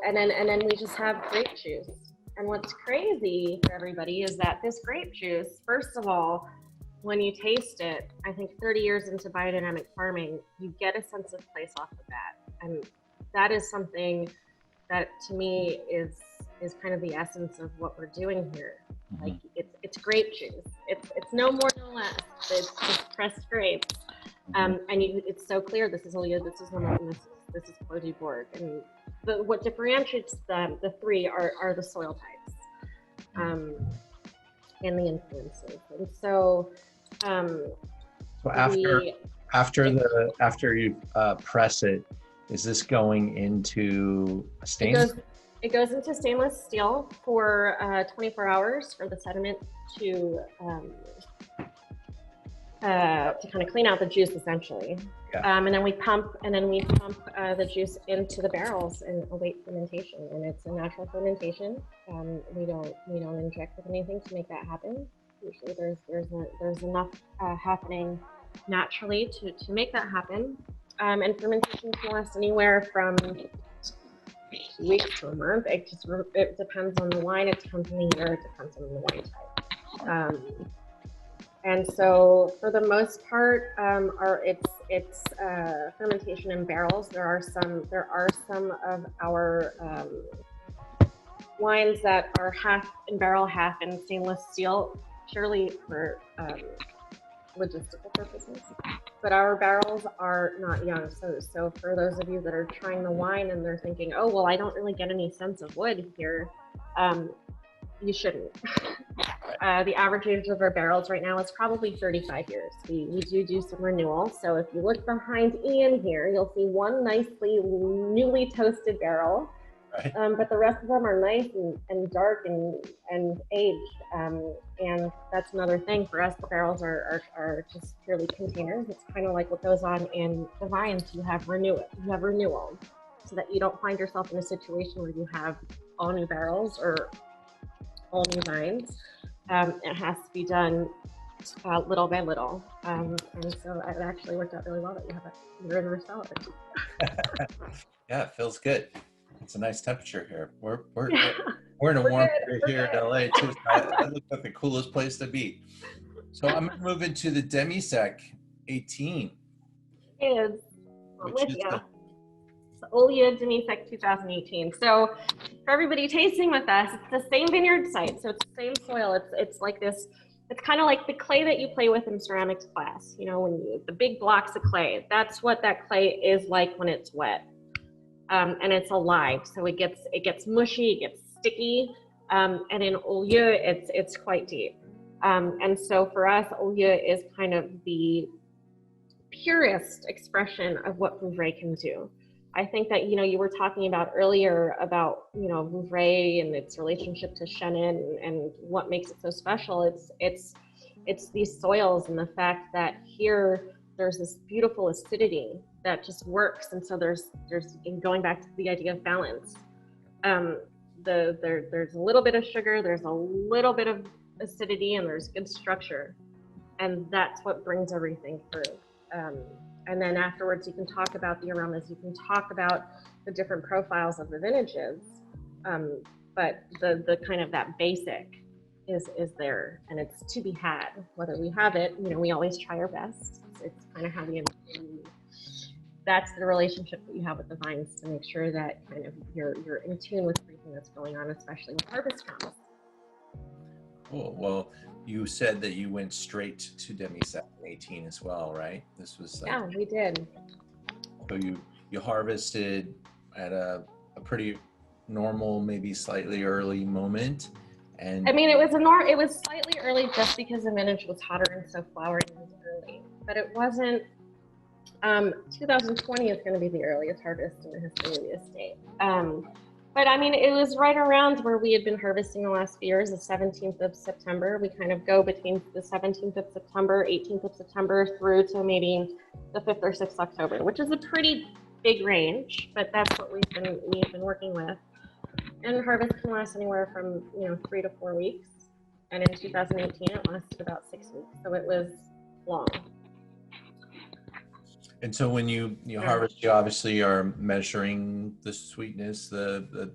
and then we just have grape juice. And what's crazy for everybody is that this grape juice, first of all, when you taste it, I think 30 years into biodynamic farming, you get a sense of place off the bat. And that is something that to me is kind of the essence of what we're doing here. Like it's grape juice. It's no more, no less. It's just pressed grapes. And it's so clear, this is Huet, this is Domaine, this is Clos du Bourg. And what differentiates the three are the soil types and the influences. And so after you press it, is this going into a stainless? It goes into stainless steel for 24 hours for the sediment to kind of clean out the juice, essentially. And then we pump the juice into the barrels and await fermentation. And it's a natural fermentation. We don't inject with anything to make that happen. Usually there's enough happening naturally to make that happen. And fermentation can last anywhere from 2 weeks to a month. It depends on the wine, it depends on the year, it depends on the wine type. And so, for the most part, it's fermentation in barrels. There are some of our wines that are half in barrel, half in stainless steel, purely for logistical purposes. But our barrels are not young. So for those of you that are trying the wine and they're thinking, oh well, I don't really get any sense of wood here, you shouldn't. The average age of our barrels right now is probably 35 years. We do some renewal. So if you look behind Ian here, you'll see one nicely newly toasted barrel. Right. But the rest of them are nice and dark and aged. And that's another thing for us. The barrels are just purely containers. It's kind of like what goes on in the vines. You have renewal, so that you don't find yourself in a situation where you have all new barrels or all new vines. It has to be done little by little. And so it actually worked out really well that you're in the cellar. Yeah, it feels good. It's a nice temperature here. We're in a warm area here in LA too. So that looks like the coolest place to be. So I'm gonna move into the Demi-Sec 18. It is. I'm with you. Huet Demi-Sec 2018. So for everybody tasting with us, it's the same vineyard site. So it's the same soil. It's like this. It's kind of like the clay that you play with in ceramics class. The big blocks of clay. That's what that clay is like when it's wet. And it's alive, so it gets mushy, it gets sticky, and in Huet it's quite deep. And so for us, Huet is kind of the purest expression of what Vouvray can do. I think that you were talking about earlier about Vouvray and its relationship to Chenin and what makes it so special. It's these soils and the fact that here there's this beautiful acidity that just works, and so there's going back to the idea of balance. There's a little bit of sugar, there's a little bit of acidity, and there's good structure, and that's what brings everything through. And then afterwards, you can talk about the aromas, you can talk about the different profiles of the vintages. but the kind of that basic is there, and it's to be had. Whether we have it, we always try our best. It's kind of how that's the relationship that you have with the vines, to make sure that kind of you're in tune with everything that's going on, especially when harvest comes. Cool. Well, you said that you went straight to Demi-Sec in 18 as well, right? This was like, yeah, we did. So you harvested at a pretty normal, maybe slightly early moment, and I mean, it was slightly early just because the vintage was hotter, and so flowering was early. But it wasn't. 2020 is going to be the earliest harvest in the history of the estate. But I mean, it was right around where we had been harvesting the last few years, the 17th of September. We kind of go between the 17th of September, 18th of September, through to maybe the 5th or 6th October, which is a pretty big range, but that's what we've been working with. And harvest can last anywhere from 3 to 4 weeks. And in 2018, it lasted about 6 weeks, so it was long. And so when you harvest, you obviously are measuring the sweetness, the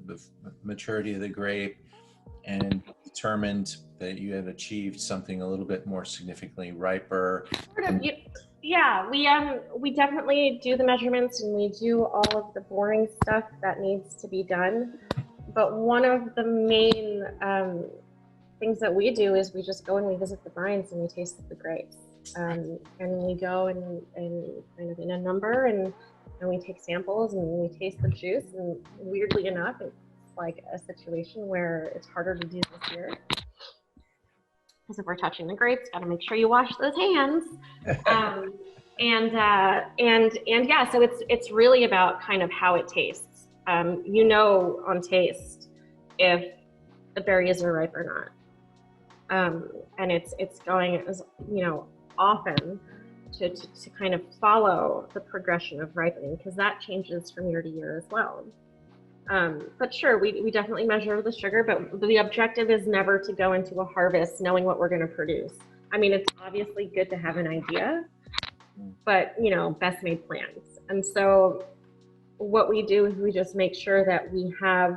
maturity of the grape, and determined that you have achieved something a little bit more significantly riper. Yeah, we definitely do the measurements, and we do all of the boring stuff that needs to be done. But one of the main things that we do is we just go and we visit the vines and we taste the grapes. And we go and kind of in a number and we take samples and we taste the juice, and weirdly enough, it's like a situation where it's harder to do this year. Because if we're touching the grapes, got to make sure you wash those hands. And yeah, so it's really about kind of how it tastes. On taste if the berries are ripe or not. And it's going as often to kind of follow the progression of ripening, because that changes from year to year as well. But sure, we definitely measure the sugar, but the objective is never to go into a harvest knowing what we're going to produce. I mean, it's obviously good to have an idea, but best made plans. And so what we do is we just make sure that we have,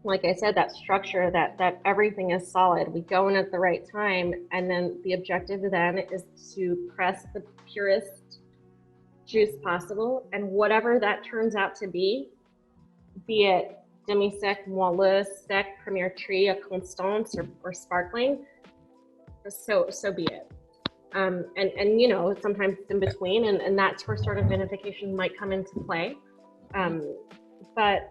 like I said, that structure, that everything is solid. We go in at the right time, and then the objective then is to press the purest juice possible, and whatever that turns out to be it demi-sec, moelleux, sec, premier tri, a constance, or sparkling, so be it. And sometimes it's in between, and that's where sort of vinification might come into play. But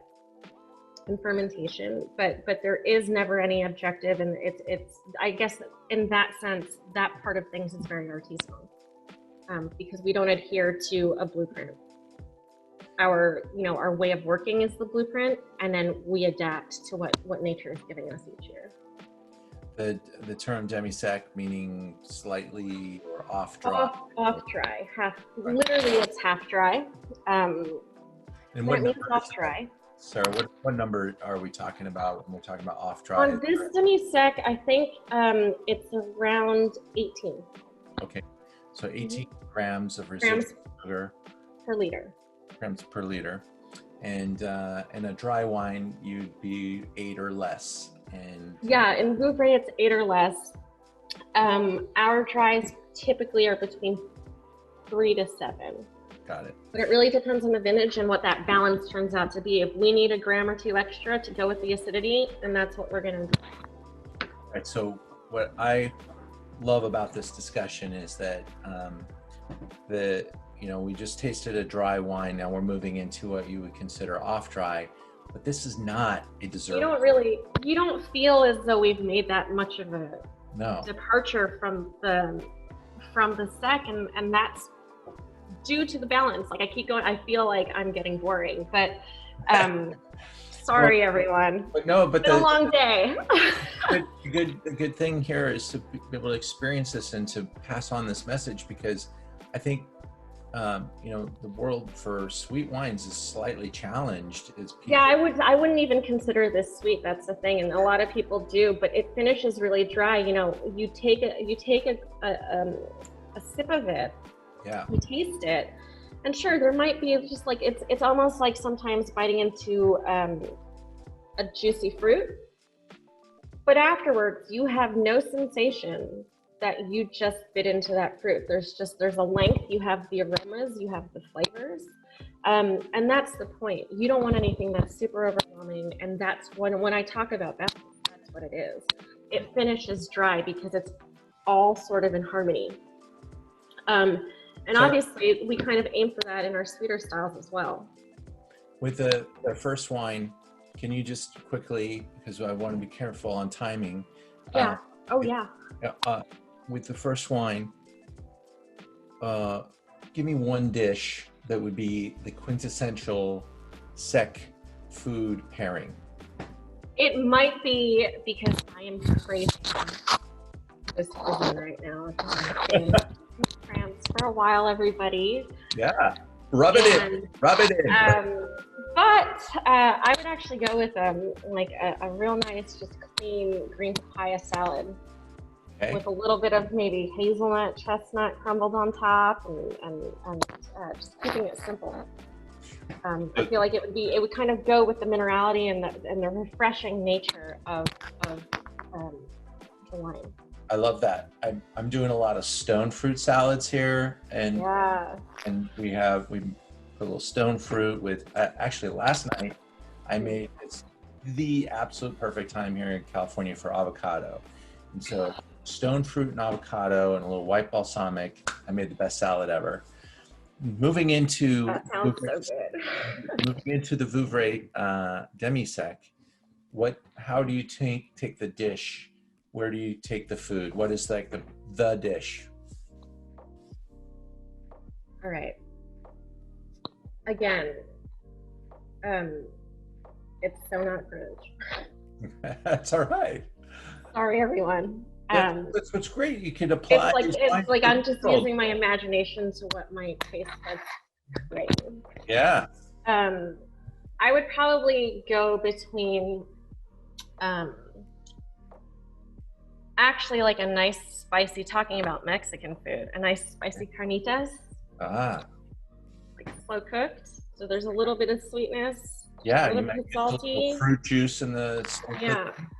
in fermentation, but there is never any objective, and it's I guess in that sense, that part of things is very artisanal, because we don't adhere to a blueprint. Our way of working is the blueprint, and then we adapt to what nature is giving us each year. The term demi-sec meaning slightly or off dry. Off dry, literally it's half dry. And what it means off dry. Sarah, what number are we talking about when we're talking about off dry? On this demi-sec, I think it's around 18. Okay, so 18 grams of residual sugar per liter. Grams per liter, and in a dry wine you'd be 8 or less. And yeah, in Vouvray it's 8 or less. Our dries typically are between 3 to 7. Got it. But it really depends on the vintage and what that balance turns out to be. If we need a gram or two extra to go with the acidity, then that's what we're going to do. Right. So what I love about this discussion is that we just tasted a dry wine. Now we're moving into what you would consider off dry, but this is not a dessert. You don't feel as though we've made that much of a departure from the sec, and that's due to the balance. Like I keep going, I feel like I'm getting boring, but sorry everyone. But no, but it's been a long day. the good thing here is to be able to experience this and to pass on this message, because I think the world for sweet wines is slightly challenged. I wouldn't even consider this sweet. That's the thing, and a lot of people do, but it finishes really dry. You take a sip of it. Yeah. You taste it, and sure, there might be just like it's almost like sometimes biting into a juicy fruit, but afterwards you have no sensation that you just bit into that fruit. There's a length, you have the aromas, you have the flavors. And that's the point. You don't want anything that's super overwhelming. And that's when I talk about balance, that's what it is. It finishes dry because it's all sort of in harmony. And So, obviously we kind of aim for that in our sweeter styles as well. with the first wine, can you just quickly, because I want to be careful on timing. Yeah. Yeah. With the first wine, give me one dish that would be the quintessential sec food pairing. It might be because I am crazy this cuisine right now. I've been in France for a while, everybody. Yeah, rub it in. But I would actually go with like a real nice, just clean green papaya salad. Okay. With a little bit of maybe hazelnut, chestnut crumbled on top, and just keeping it simple. I feel like it would kind of go with the minerality and the refreshing nature of the wine. I love that. I'm doing a lot of stone fruit salads here, and we put a little stone fruit with. Actually, last night I made it's the absolute perfect time here in California for avocado, and so stone fruit and avocado and a little white balsamic. I made the best salad ever. Moving into that sounds so good. Moving into the Vouvray demi-sec, how do you take the dish? Where do you take the food? What is like the dish? All right. Again, it's so not French. That's all right. Sorry, everyone. That's what's great. You can apply. It's like I'm just using my imagination to what my taste buds create. Yeah. I would probably go between, actually like a nice spicy, talking about Mexican food, a nice spicy carnitas. Like slow cooked. So there's a little bit of sweetness. Yeah. A little bit of salty. Fruit juice in the.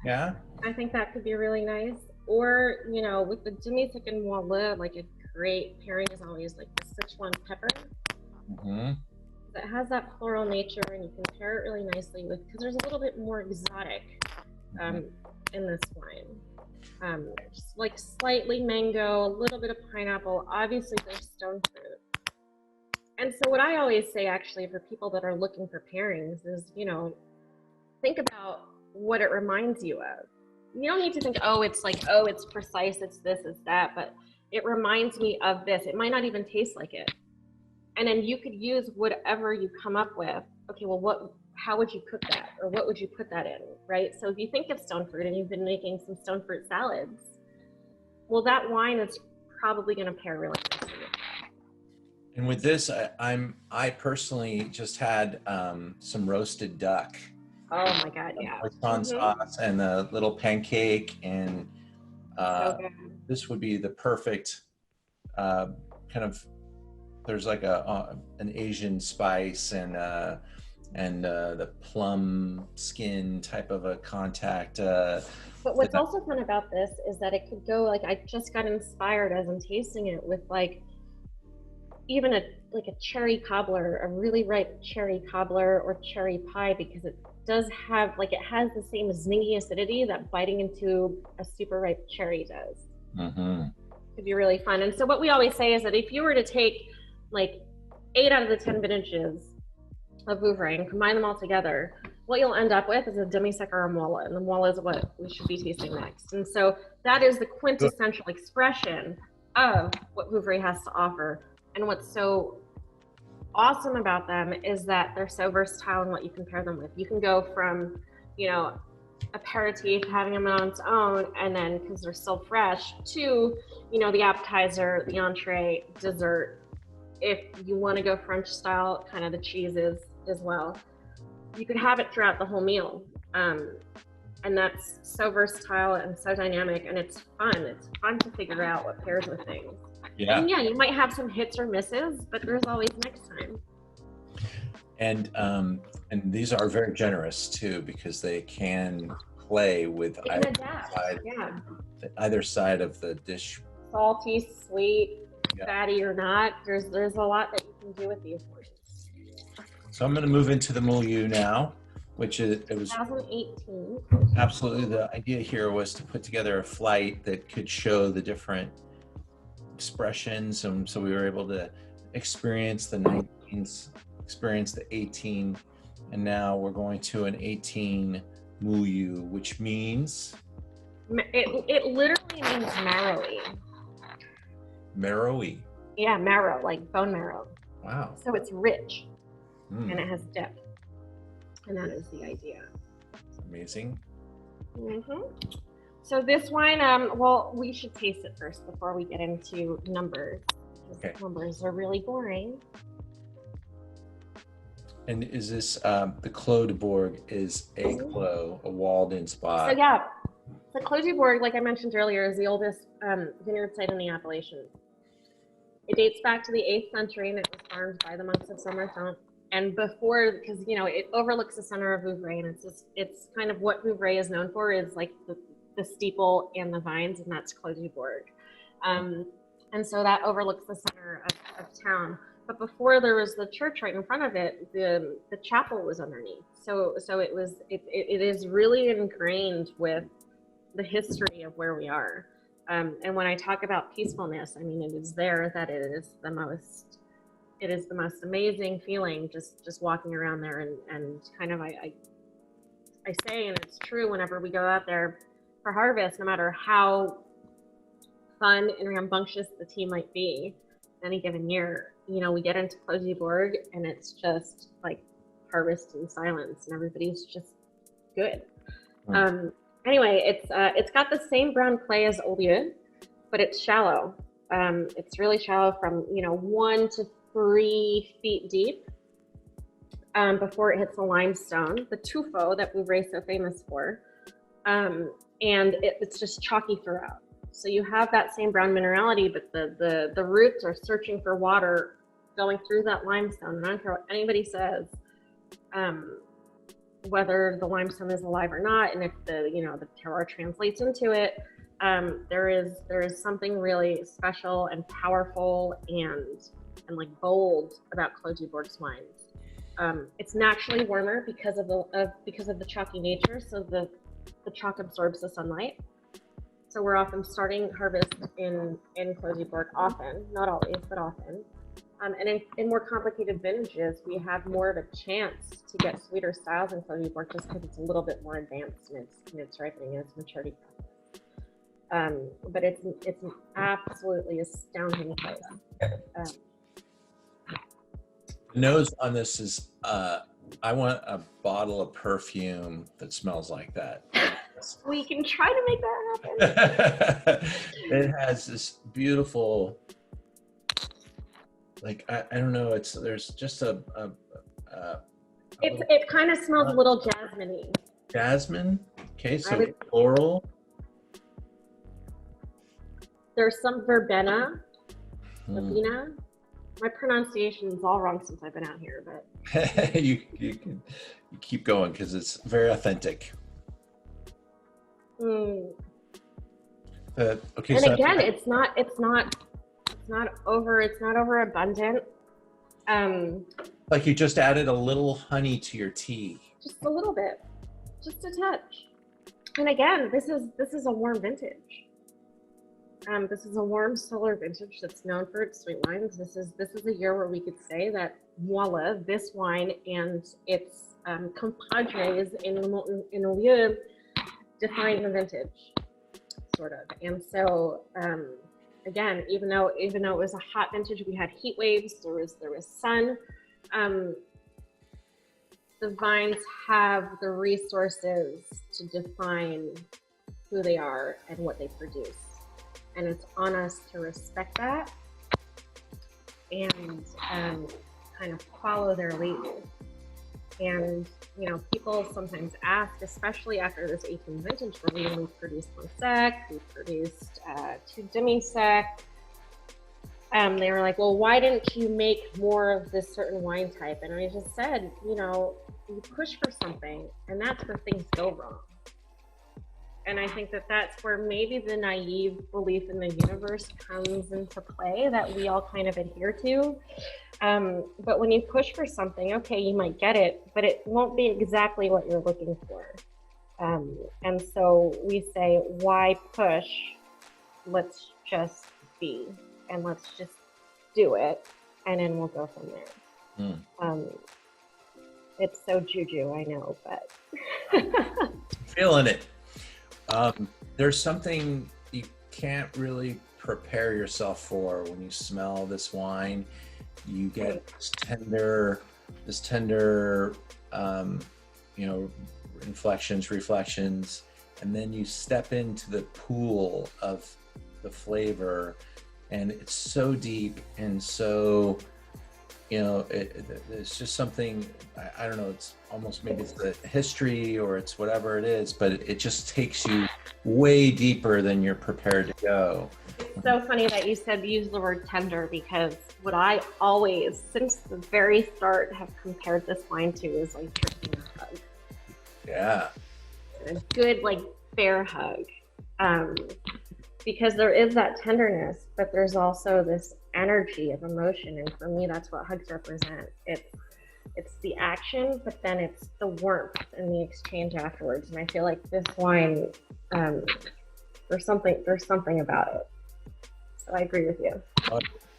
Yeah. I think that could be really nice. Or, with the demi-sec and moelleux, like a great pairing is always like the Sichuan pepper. Mm-hmm. It has that floral nature, and you can pair it really nicely with, because there's a little bit more exotic in this wine. Just like slightly mango, a little bit of pineapple. Obviously, there's stone fruit. And so what I always say, actually, for people that are looking for pairings is, think about what it reminds you of. You don't need to think, it's precise, it's this, it's that, but it reminds me of this. It might not even taste like it. And then you could use whatever you come up with. Okay, well, how would you cook that? Or what would you put that in, right? So if you think of stone fruit and you've been making some stone fruit salads, well, that wine is probably going to pair really nicely with that. And with this, I personally just had some roasted duck. Oh my God, yeah. With sauce and a little pancake, and this would be the perfect kind of. There's like an Asian spice and the plum skin type of a contact. But what's also fun about this is that it could go like, I just got inspired as I'm tasting it with like even a cherry cobbler, a really ripe cherry cobbler or cherry pie, because it does have it has the same zingy acidity that biting into a super ripe cherry does. Mm-hmm. It'd be really fun. And so what we always say is that if you were to take like 8 out of the 10 vintages of Vouvray and combine them all together, what you'll end up with is a demi-sec or a moelleux, and the moelleux is what we should be tasting next. And so that is the quintessential expression of what Vouvray has to offer. And what's so awesome about them is that they're so versatile in what you can pair them with. You can go from, aperitif, having them on its own, and then because they're still fresh, to, the appetizer, the entree, dessert. If you want to go French style, kind of the cheeses as well. You could have it throughout the whole meal. And that's so versatile and so dynamic, and it's fun. It's fun to figure out what pairs with things. Yeah. And yeah, you might have some hits or misses, but there's always next time. And these are very generous too, because they can play with They can adapt. either side of the dish. Salty, sweet, fatty or not. There's a lot that you can do with these ones. So I'm going to move into the milieu now, which it was 2018. Absolutely. The idea here was to put together a flight that could show the different expressions, and so we were able to experience the 19s, experience the 18, and now we're going to an 18 milieu, which means it literally means marrowy. Marrowy. Yeah, marrow, like bone marrow. Wow. So it's rich and it has depth, and that is the idea. Amazing. So this wine, well, we should taste it first before we get into numbers. Okay. Numbers are really boring. And is this the Clos de Bourg is a clos, a walled-in spot? So yeah, the Clos de Bourg, like I mentioned earlier, is the oldest vineyard site in the Appalachians. It dates back to the 8th century, and it was farmed by the monks of Somerset. And before, because it overlooks the center of Vouvray, and it's kind of what Vouvray is known for, is like the steeple and the vines, and that's Clos de Bourg. And so that overlooks the center of town. But before there was the church right in front of it, the chapel was underneath. So it is really ingrained with the history of where we are. And when I talk about peacefulness, I mean, it is there that it is the most amazing feeling just walking around there, and kind of I say, and it's true, whenever we go out there for harvest, no matter how fun and rambunctious the team might be any given year, we get into Clos de Bourg and it's just like harvest in silence, and everybody's just good. Anyway, it's got the same brown clay as Olieu, but it's shallow. It's really shallow, from 1 to 3 feet deep before it hits the limestone, the tuffeau that Vouvray is so famous for, and it's just chalky throughout. So you have that same brown minerality, but the roots are searching for water going through that limestone. And I don't care what anybody says, whether the limestone is alive or not, and if the terroir translates into it, there is something really special and powerful and like bold about Clos de Bourg's wines. It's naturally warmer because of the chalky nature, so the chalk absorbs the sunlight. So we're often starting harvest in Clos de Bourg, often, not always, but often. And in more complicated vintages, we have more of a chance to get sweeter styles in Clos de Bourg, just because it's a little bit more advanced in its ripening and its maturity process. But it's an absolutely astounding place. The nose on this is, I want a bottle of perfume that smells like that. We can try to make that happen. It has this beautiful, like, I don't know, there's just it kind of smells a little jasmine-y. Jasmine? Okay, so floral. There's some verbena. My pronunciation is all wrong since I've been out here, but you keep going because it's very authentic. Okay. Okay. And so again, it's not overabundant. Like you just added a little honey to your tea. Just a little bit, just a touch. And again, this is a warm vintage. This is a warm solar vintage that's known for its sweet wines. This is a year where we could say that voila, this wine and its compadres in Olieu define the vintage, sort of. And so again, even though it was a hot vintage, we had heat waves, there was sun. The vines have the resources to define who they are and what they produce. And it's on us to respect that and kind of follow their lead. And, people sometimes ask, especially after this 18 vintage, we've produced one sec, we've produced 2 demi-sec. They were like, well, why didn't you make more of this certain wine type? And I just said, you know, you push for something, and that's where things go wrong. And I think that that's where maybe the naive belief in the universe comes into play that we all kind of adhere to. But when you push for something, okay, you might get it, but it won't be exactly what you're looking for. And so we say, why push? Let's just be, and let's just do it, and then we'll go from there. It's so juju, I know, but feeling it. There's something you can't really prepare yourself for when you smell this wine. You get this tender, you know, inflections, reflections, and then you step into the pool of the flavor, and it's so deep and so, you know, it's just something, I don't know, it's almost, maybe it's the history or it's whatever it is, but it just takes you way deeper than you're prepared to go. It's so funny that you said use the word tender, because what I always, since the very start, have compared this wine to is like drinking a hug. Yeah. A good, like, bear hug. Because there is that tenderness, but there's also this energy of emotion, and for me, that's what hugs represent. It's the action, but then it's the warmth and the exchange afterwards. And I feel like this wine, there's something about it. So I agree with you.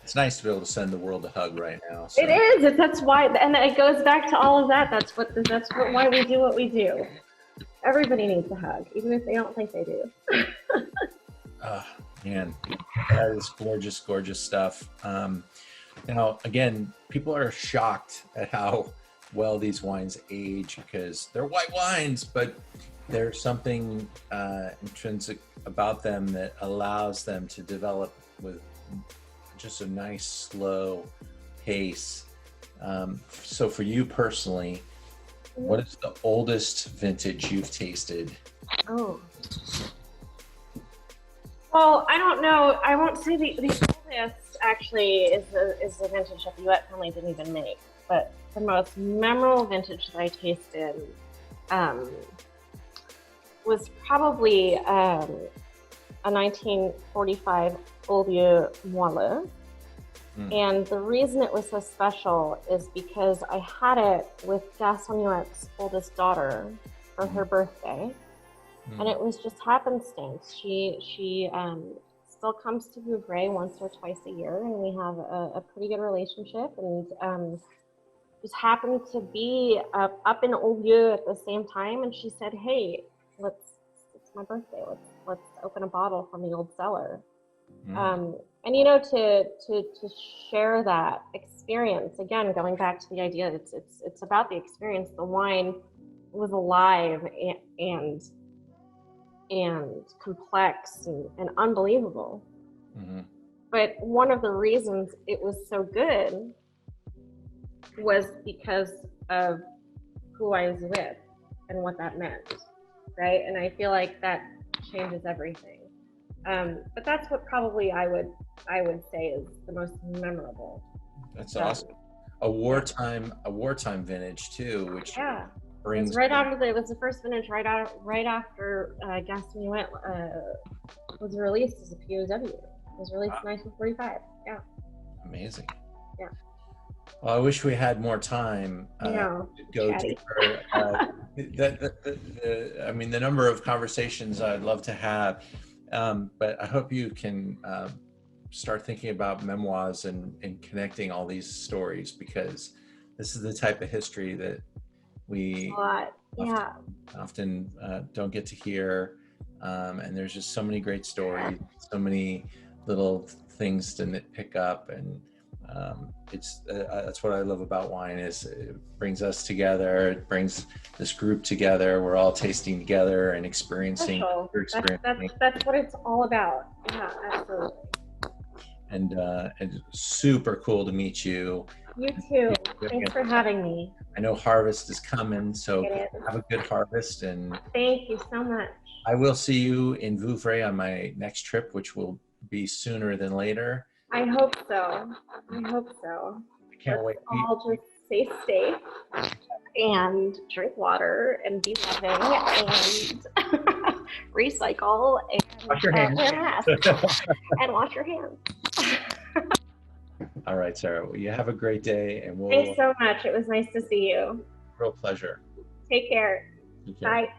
It's nice to be able to send the world a hug right now. So. It is. That's why, and it goes back to all of that. That's why we do what we do. Everybody needs a hug, even if they don't think they do. Man, that is gorgeous, gorgeous stuff. Now, again, people are shocked at how well these wines age because they're white wines, but there's something intrinsic about them that allows them to develop with just a nice, slow pace. So for you personally, what is the oldest vintage you've tasted? Oh. Well, I don't know. I won't say the oldest actually is the vintage that the Huet family didn't even make. But the most memorable vintage that I tasted was probably a 1945 Old Vieux Moelleux. And the reason it was so special is because I had it with Gaston Huet's oldest daughter for her birthday. And it was just happenstance. She still comes to Vouvray once or twice a year, and we have a pretty good relationship. And just happened to be up in Old Vieux at the same time, and she said, "Hey, it's my birthday. Let's open a bottle from the old cellar." And you know, to share that experience again, going back to the idea, it's about the experience. The wine was alive and complex and unbelievable. But one of the reasons it was so good was because of who I was with and what that meant, right? And I feel like that changes everything. But that's what probably I would say is the most memorable. That's awesome. A wartime vintage too, which brings. It was it was the first vintage right after Gaston Huet was released as a POW. It was released in 1945. Yeah. Amazing. Yeah. Well, I wish we had more time to go deeper. I mean, the number of conversations I'd love to have, but I hope you can start thinking about memoirs and connecting all these stories, because this is the type of history that we often don't get to hear. And there's just so many great stories, so many little things to pick up, and that's what I love about wine, is it brings us together. It brings this group together. We're all tasting together and experiencing. That's what it's all about. Yeah, absolutely. And super cool to meet you. You too. Thanks for having me. I know harvest is coming, so have a good harvest. And thank you so much. I will see you in Vouvray on my next trip, which will be sooner than later. I hope so. I hope so. I can't Let's wait. all just stay safe and drink water and be loving and recycle Wash your and hands. wear masks and wash your hands. All right, Sarah. Well, you have a great day, and Thanks so much. It was nice to see you. real pleasure. Take care. Take care. Bye.